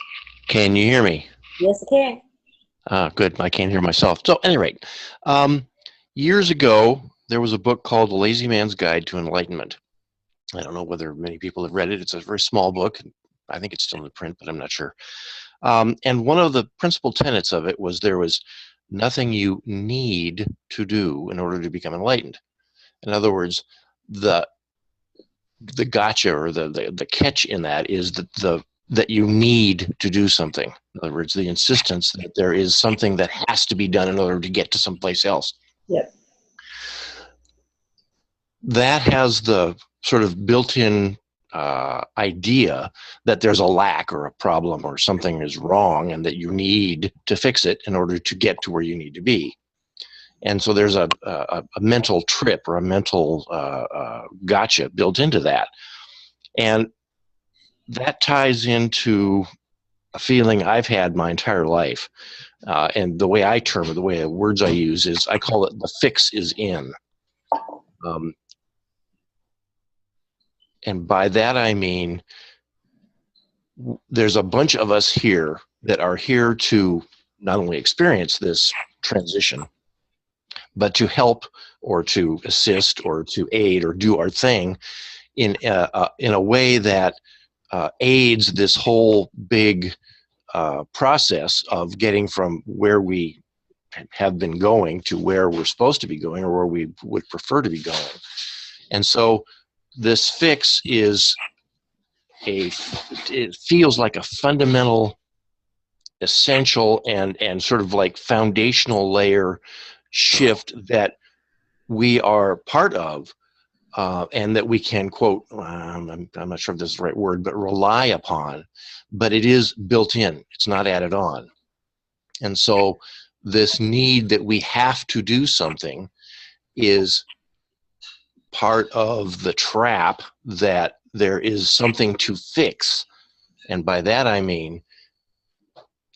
Can you hear me? Yes, I can. Good. I can't hear myself. So, at any rate, years ago, there was a book called The Lazy Man's Guide to Enlightenment. I don't know whether many people have read it. It's a very small book. I think it's still in print, but I'm not sure. And one of the principal tenets of it was there was nothing you need to do in order to become enlightened. In other words, the the gotcha or the catch in that is that you need to do something. In other words, the insistence that there is something that has to be done in order to get to someplace else. Yep. That has the sort of built-in idea that there's a lack or a problem or something is wrong and that you need to fix it in order to get to where you need to be. And so there's a mental trip or a mental gotcha built into that. And that ties into a feeling I've had my entire life. And the way I term it, the way words I use is, I call it the fix is in. And by that I mean, there's a bunch of us here that are here to not only experience this transition, but to help or to assist or to aid or do our thing in a way that aids this whole big process of getting from where we have been going to where we're supposed to be going or where we would prefer to be going. And so this fix is it feels like a fundamental, essential, and sort of like foundational layer shift that we are part of, and that we can, quote, I'm not sure if this is the right word, but rely upon, but it is built in. It's not added on. And so this need that we have to do something is part of the trap that there is something to fix. And by that I mean,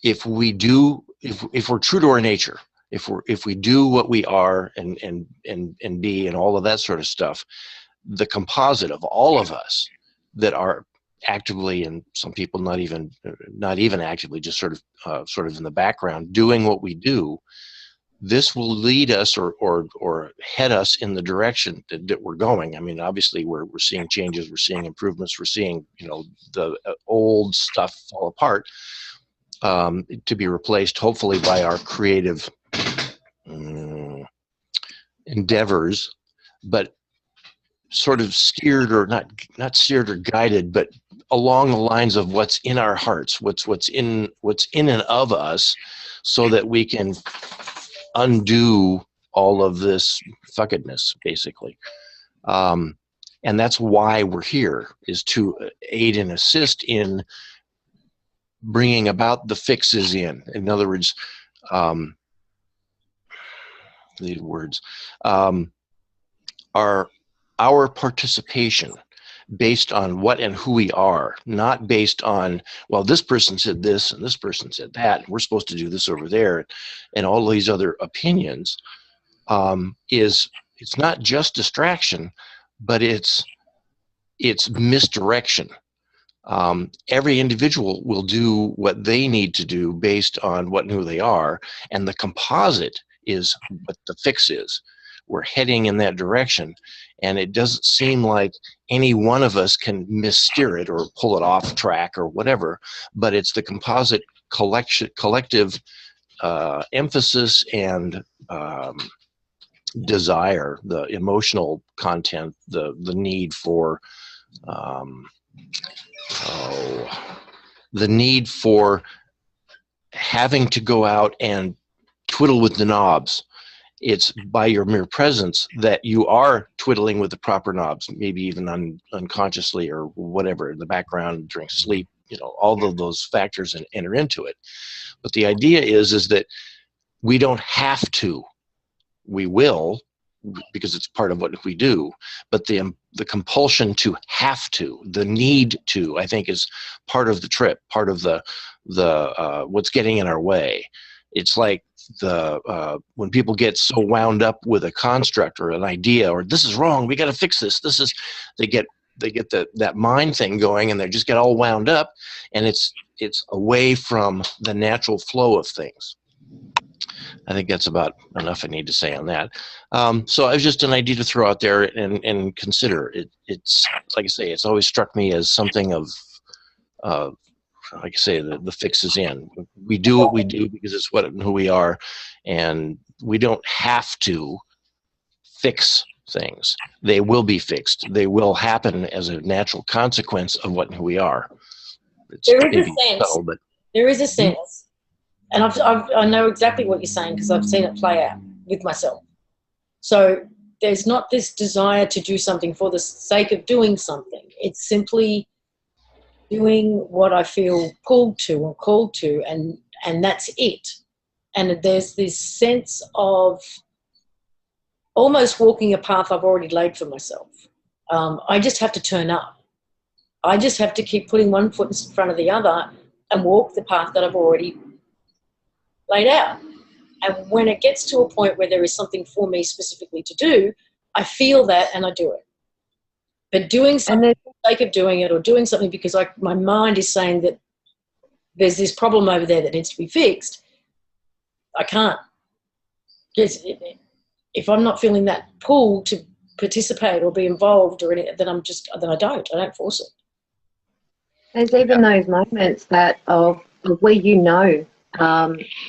if we're true to our nature, if we do what we are and be and all of that sort of stuff, the composite of all of us that are actively, and some people not even actively, just sort of in the background doing what we do, this will lead us or head us in the direction that we're going. I mean, obviously we're seeing changes, we're seeing improvements, we're seeing, the old stuff fall apart, to be replaced hopefully by our creative endeavors, but sort of steered, or not steered or guided, but along the lines of what's in our hearts, what's in and of us, so that we can undo all of this fuckedness, basically. And that's why we're here, is to aid and assist in bringing about the fixes in. In other words, these words are our participation based on what and who we are, not based on, well, this person said this and this person said that, and we're supposed to do this over there, and all these other opinions. It's not just distraction, but it's misdirection. Every individual will do what they need to do based on what and who they are, and the composite is what the fix is. We're heading in that direction, and it doesn't seem like any one of us can missteer it or pull it off track or whatever, but it's the composite collective emphasis and desire, the emotional content, the need for the need for having to go out and twiddle with the knobs. It's by your mere presence that you are twiddling with the proper knobs, maybe even unconsciously or whatever, in the background during sleep. All of those factors enter into it. But the idea is that we don't have to. We will, because it's part of what we do. But the compulsion to have to, the need to, I think, is part of the trip, part of the what's getting in our way. It's like when people get so wound up with a construct or an idea, or this is wrong, we got to fix this. They get that mind thing going, and they just get all wound up, and it's away from the natural flow of things. I think that's about enough I need to say on that. So it's just an idea to throw out there and consider. It's like I say, it's always struck me as something of like I say, the fix is in. We do what we do because it's what and who we are, and we don't have to fix things. They will be fixed. They will happen as a natural consequence of what who we are. It's There is maybe a sense. subtle, but There is a sense, and I know exactly what you're saying because I've seen it play out with myself. So there's not this desire to do something for the sake of doing something. It's simply doing what I feel pulled to or called to, and that's it. And there's this sense of almost walking a path I've already laid for myself. I just have to turn up. I just have to keep putting one foot in front of the other and walk the path that I've already laid out. And when it gets to a point where there is something for me specifically to do, I feel that and I do it. But doing something for the sake of doing it, or doing something because my mind is saying that there's this problem over there that needs to be fixed, I can't. If I'm not feeling that pull to participate or be involved or anything, then I don't force it. There's even those moments that of where you know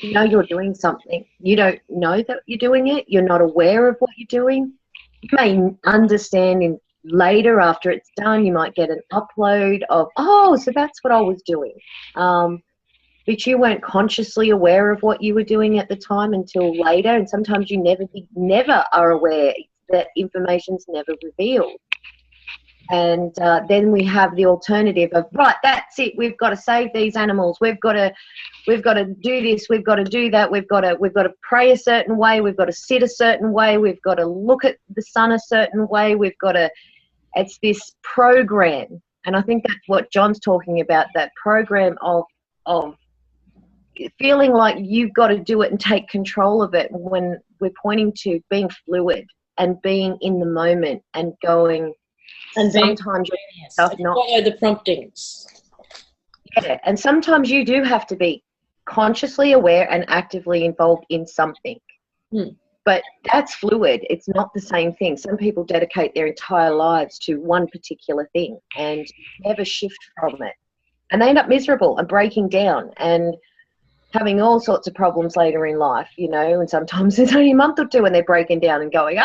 you're doing something. You don't know that you're doing it. You're not aware of what you're doing. You may understand later after it's done. You might get an upload of, oh, so that's what I was doing. But you weren't consciously aware of what you were doing at the time until later. And sometimes you never are aware. That information's never revealed. And then we have the alternative of, right, that's it. We've got to save these animals. We've got to do this. We've got to do that. We've got to pray a certain way. We've got to sit a certain way. We've got to look at the sun a certain way. It's this program. And I think that's what John's talking about, that program of feeling like you've got to do it and take control of it, when we're pointing to being fluid and being in the moment and going, and sometimes not follow the promptings. Yeah, and sometimes you do have to be consciously aware and actively involved in something. But that's fluid. It's not the same thing. Some people dedicate their entire lives to one particular thing and never shift from it, and they end up miserable and breaking down and having all sorts of problems later in life, and sometimes it's only a month or two and they're breaking down and going,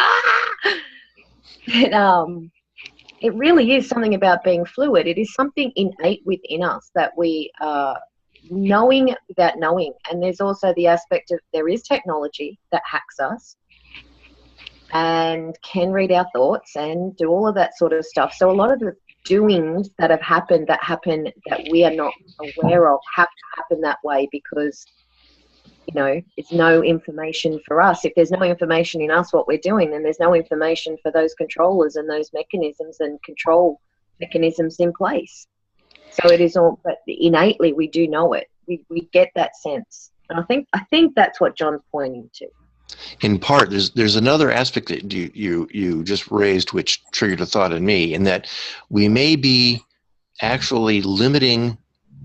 it really is something about being fluid. It is something innate within us that we are knowing without knowing. And there's also the aspect of, there is technology that hacks us and can read our thoughts and do all of that sort of stuff. So a lot of the doings that have happened that we are not aware of have to happen that way, because it's no information for us. If there's no information in us what we're doing, then there's no information for those controllers and those mechanisms and control mechanisms in place. So it is all, but innately we do know it. We get that sense, and I think that's what John's pointing to. In part, there's another aspect that you just raised, which triggered a thought in me, in that we may be actually limiting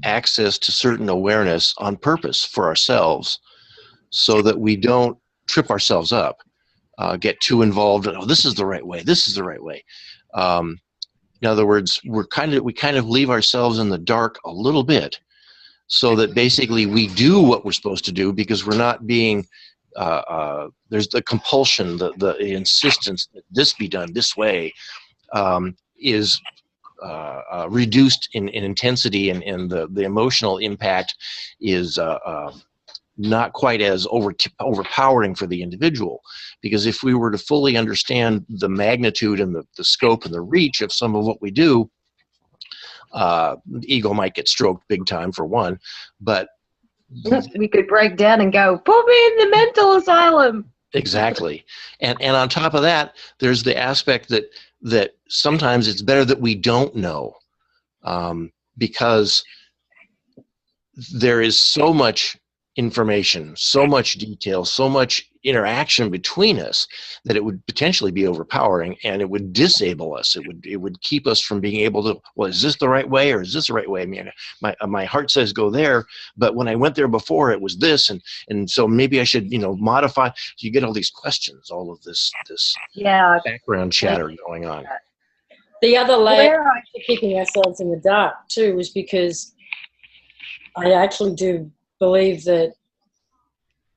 access to certain awareness on purpose for ourselves, so that we don't trip ourselves up, get too involved. Oh, this is the right way. This is the right way. In other words, we kind of leave ourselves in the dark a little bit, so that basically we do what we're supposed to do, because we're not being there's the compulsion, the insistence that this be done this way is reduced in intensity, and the emotional impact is not quite as overpowering for the individual. Because if we were to fully understand the magnitude and the scope and the reach of some of what we do, the ego might get stroked big time, for one, but we could break down and go, put me in the mental asylum. Exactly. And on top of that, there's the aspect that sometimes it's better that we don't know, because there is so much information, so much detail, so much interaction between us, that it would potentially be overpowering, and it would disable us. It would keep us from being able to, well, is this the right way, or is this the right way? I mean, my heart says go there, but when I went there before, it was this, and so maybe I should, modify. So you get all these questions, all of this background chatter going on. The other layer to keeping ourselves in the dark too is because I actually do believe that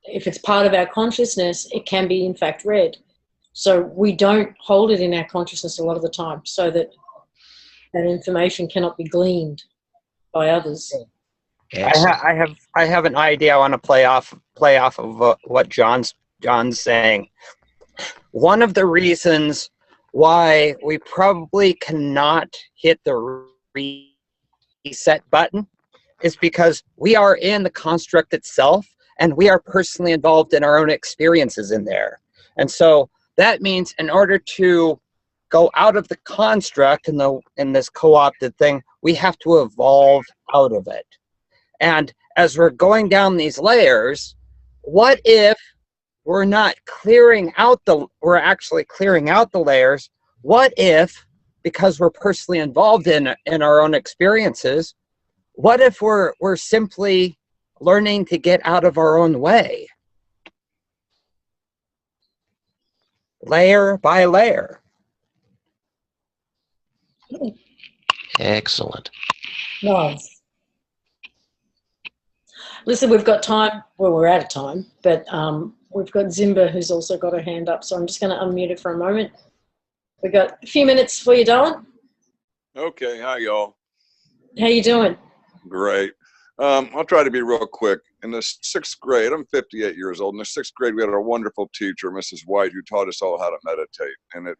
if it's part of our consciousness, it can be in fact read. So we don't hold it in our consciousness a lot of the time, so that that information cannot be gleaned by others. Excellent. I have an idea I want to play off of what John's saying. One of the reasons why we probably cannot hit the reset button is because we are in the construct itself, and we are personally involved in our own experiences in there. And so that means in order to go out of the construct in this co-opted thing, we have to evolve out of it. And as we're going down these layers, what if we're not clearing out we're actually clearing out the layers? What if, because we're personally involved in our own experiences, what if we're simply learning to get out of our own way? Layer by layer. Excellent. Nice. Listen, we've got time. Well, we're out of time, but we've got Zimba who's also got her hand up, so I'm just going to unmute it for a moment. We've got a few minutes for you, Don. Okay, hi y'all. How you doing? Great. I'll try to be real quick. In the 6th grade, I'm 58 years old. In the 6th grade, we had a wonderful teacher, Mrs. White, who taught us all how to meditate. And it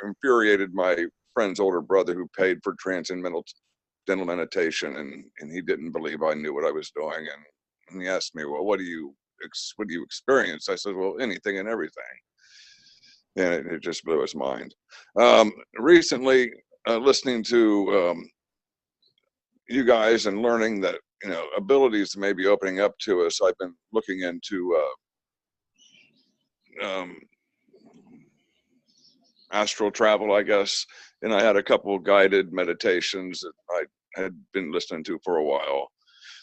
infuriated my friend's older brother, who paid for transcendental meditation, and he didn't believe I knew what I was doing. And he asked me, well, what do you experience? I said, well, anything and everything. And it just blew his mind. Recently, listening to you guys and learning that, you know, abilities may be opening up to us, I've been looking into astral travel, I guess, and I had a couple of guided meditations that I had been listening to for a while.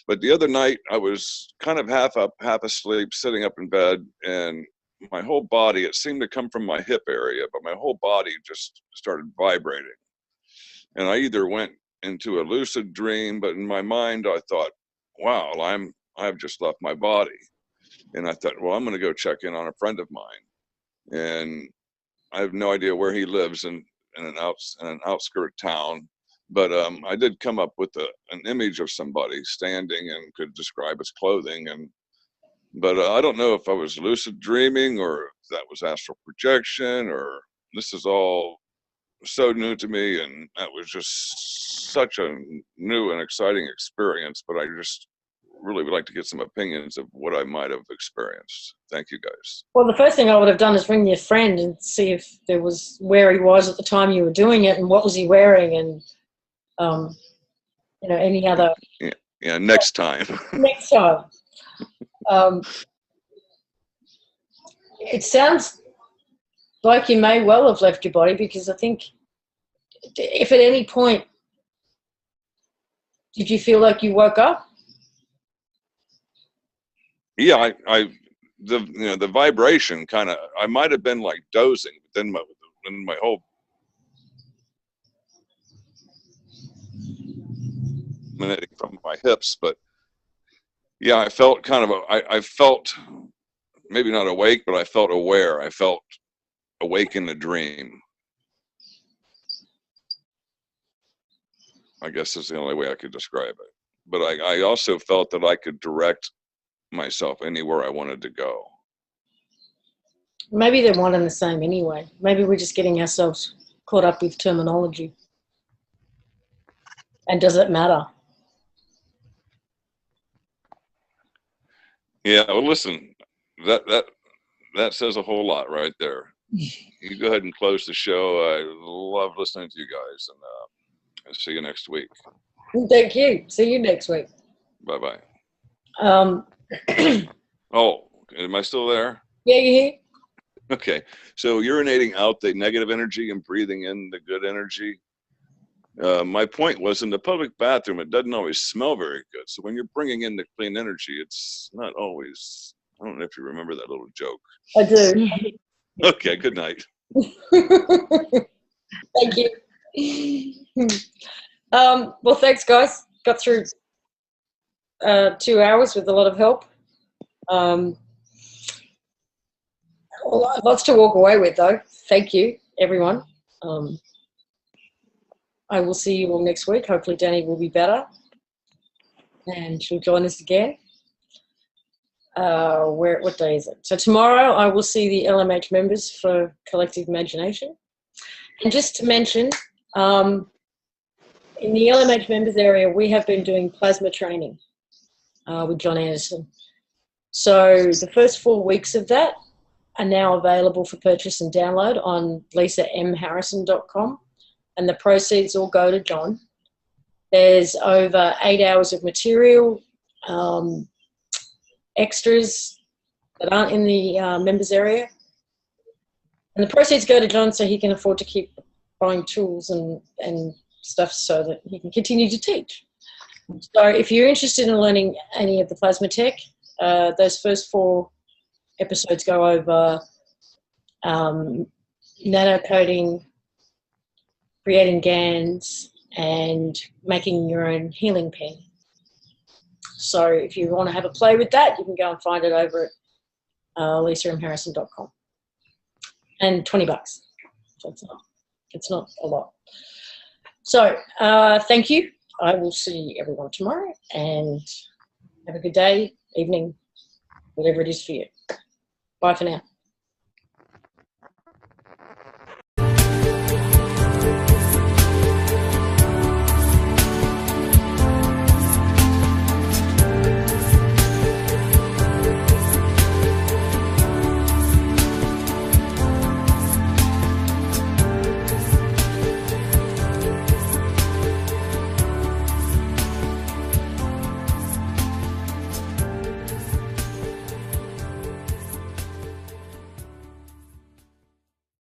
But the other night I was kind of half up, half asleep, sitting up in bed, and my whole body, it seemed to come from my hip area, but my whole body just started vibrating. And I either went into a lucid dream, but in my mind I thought, wow, I've just left my body. And I thought, well, I'm going to go check in on a friend of mine, and I have no idea where he lives in an outskirt town, but I did come up with an image of somebody standing and could describe his clothing, but I don't know if I was lucid dreaming or if that was astral projection, or this is all so new to me, and that was just such a new and exciting experience. But I just really would like to get some opinions of what I might have experienced. Thank you, guys. Well, the first thing I would have done is ring your friend and see if there was where he was at the time you were doing it, and what was he wearing, and you know, any other. Yeah, next time. Next time. It sounds like you may well have left your body, because I think if at any point did you feel like you woke up? Yeah, the vibration kind of, I might have been like dozing, but then my whole emanating from my hips, but yeah, I felt kind of I felt maybe not awake, but I felt aware. I felt awake in a dream. I guess is the only way I could describe it. But I also felt that I could direct myself anywhere I wanted to go. Maybe they're one and the same anyway. Maybe we're just getting ourselves caught up with terminology. And does it matter? Yeah, well, listen, that says a whole lot right there. You go ahead and close the show. I love listening to you guys, and I'll see you next week. Thank you. See you next week. Bye-bye. Yeah, Oh, am I still there? you here? Okay, so urinating out the negative energy and breathing in the good energy. My point was, in the public bathroom, it doesn't always smell very good. So when you're bringing in the clean energy, it's not always, I don't know if you remember that little joke. I do. Okay, good night. Thank you. Well, thanks, guys. Got through 2 hours with a lot of help. Lots to walk away with, though. Thank you, everyone. I will see you all next week. Hopefully Dani will be better and she'll join us again. What day is it? So tomorrow I will see the LMH members for Collective Imagination. And just to mention, in the LMH members area, we have been doing plasma training with John Anderson. So the first 4 weeks of that are now available for purchase and download on lisamharrison.com, and the proceeds all go to John. There's over 8 hours of material, extras that aren't in the members area, and the proceeds go to John so he can afford to keep buying tools and stuff so that he can continue to teach. So if you're interested in learning any of the plasma tech, those first 4 episodes go over nanocoating, creating GANs, and making your own healing pen. So if you want to have a play with that, you can go and find it over at lisamharrison.com. And $20. So it's not a lot. So thank you. I will see everyone tomorrow, and have a good day, evening, whatever it is for you. Bye for now.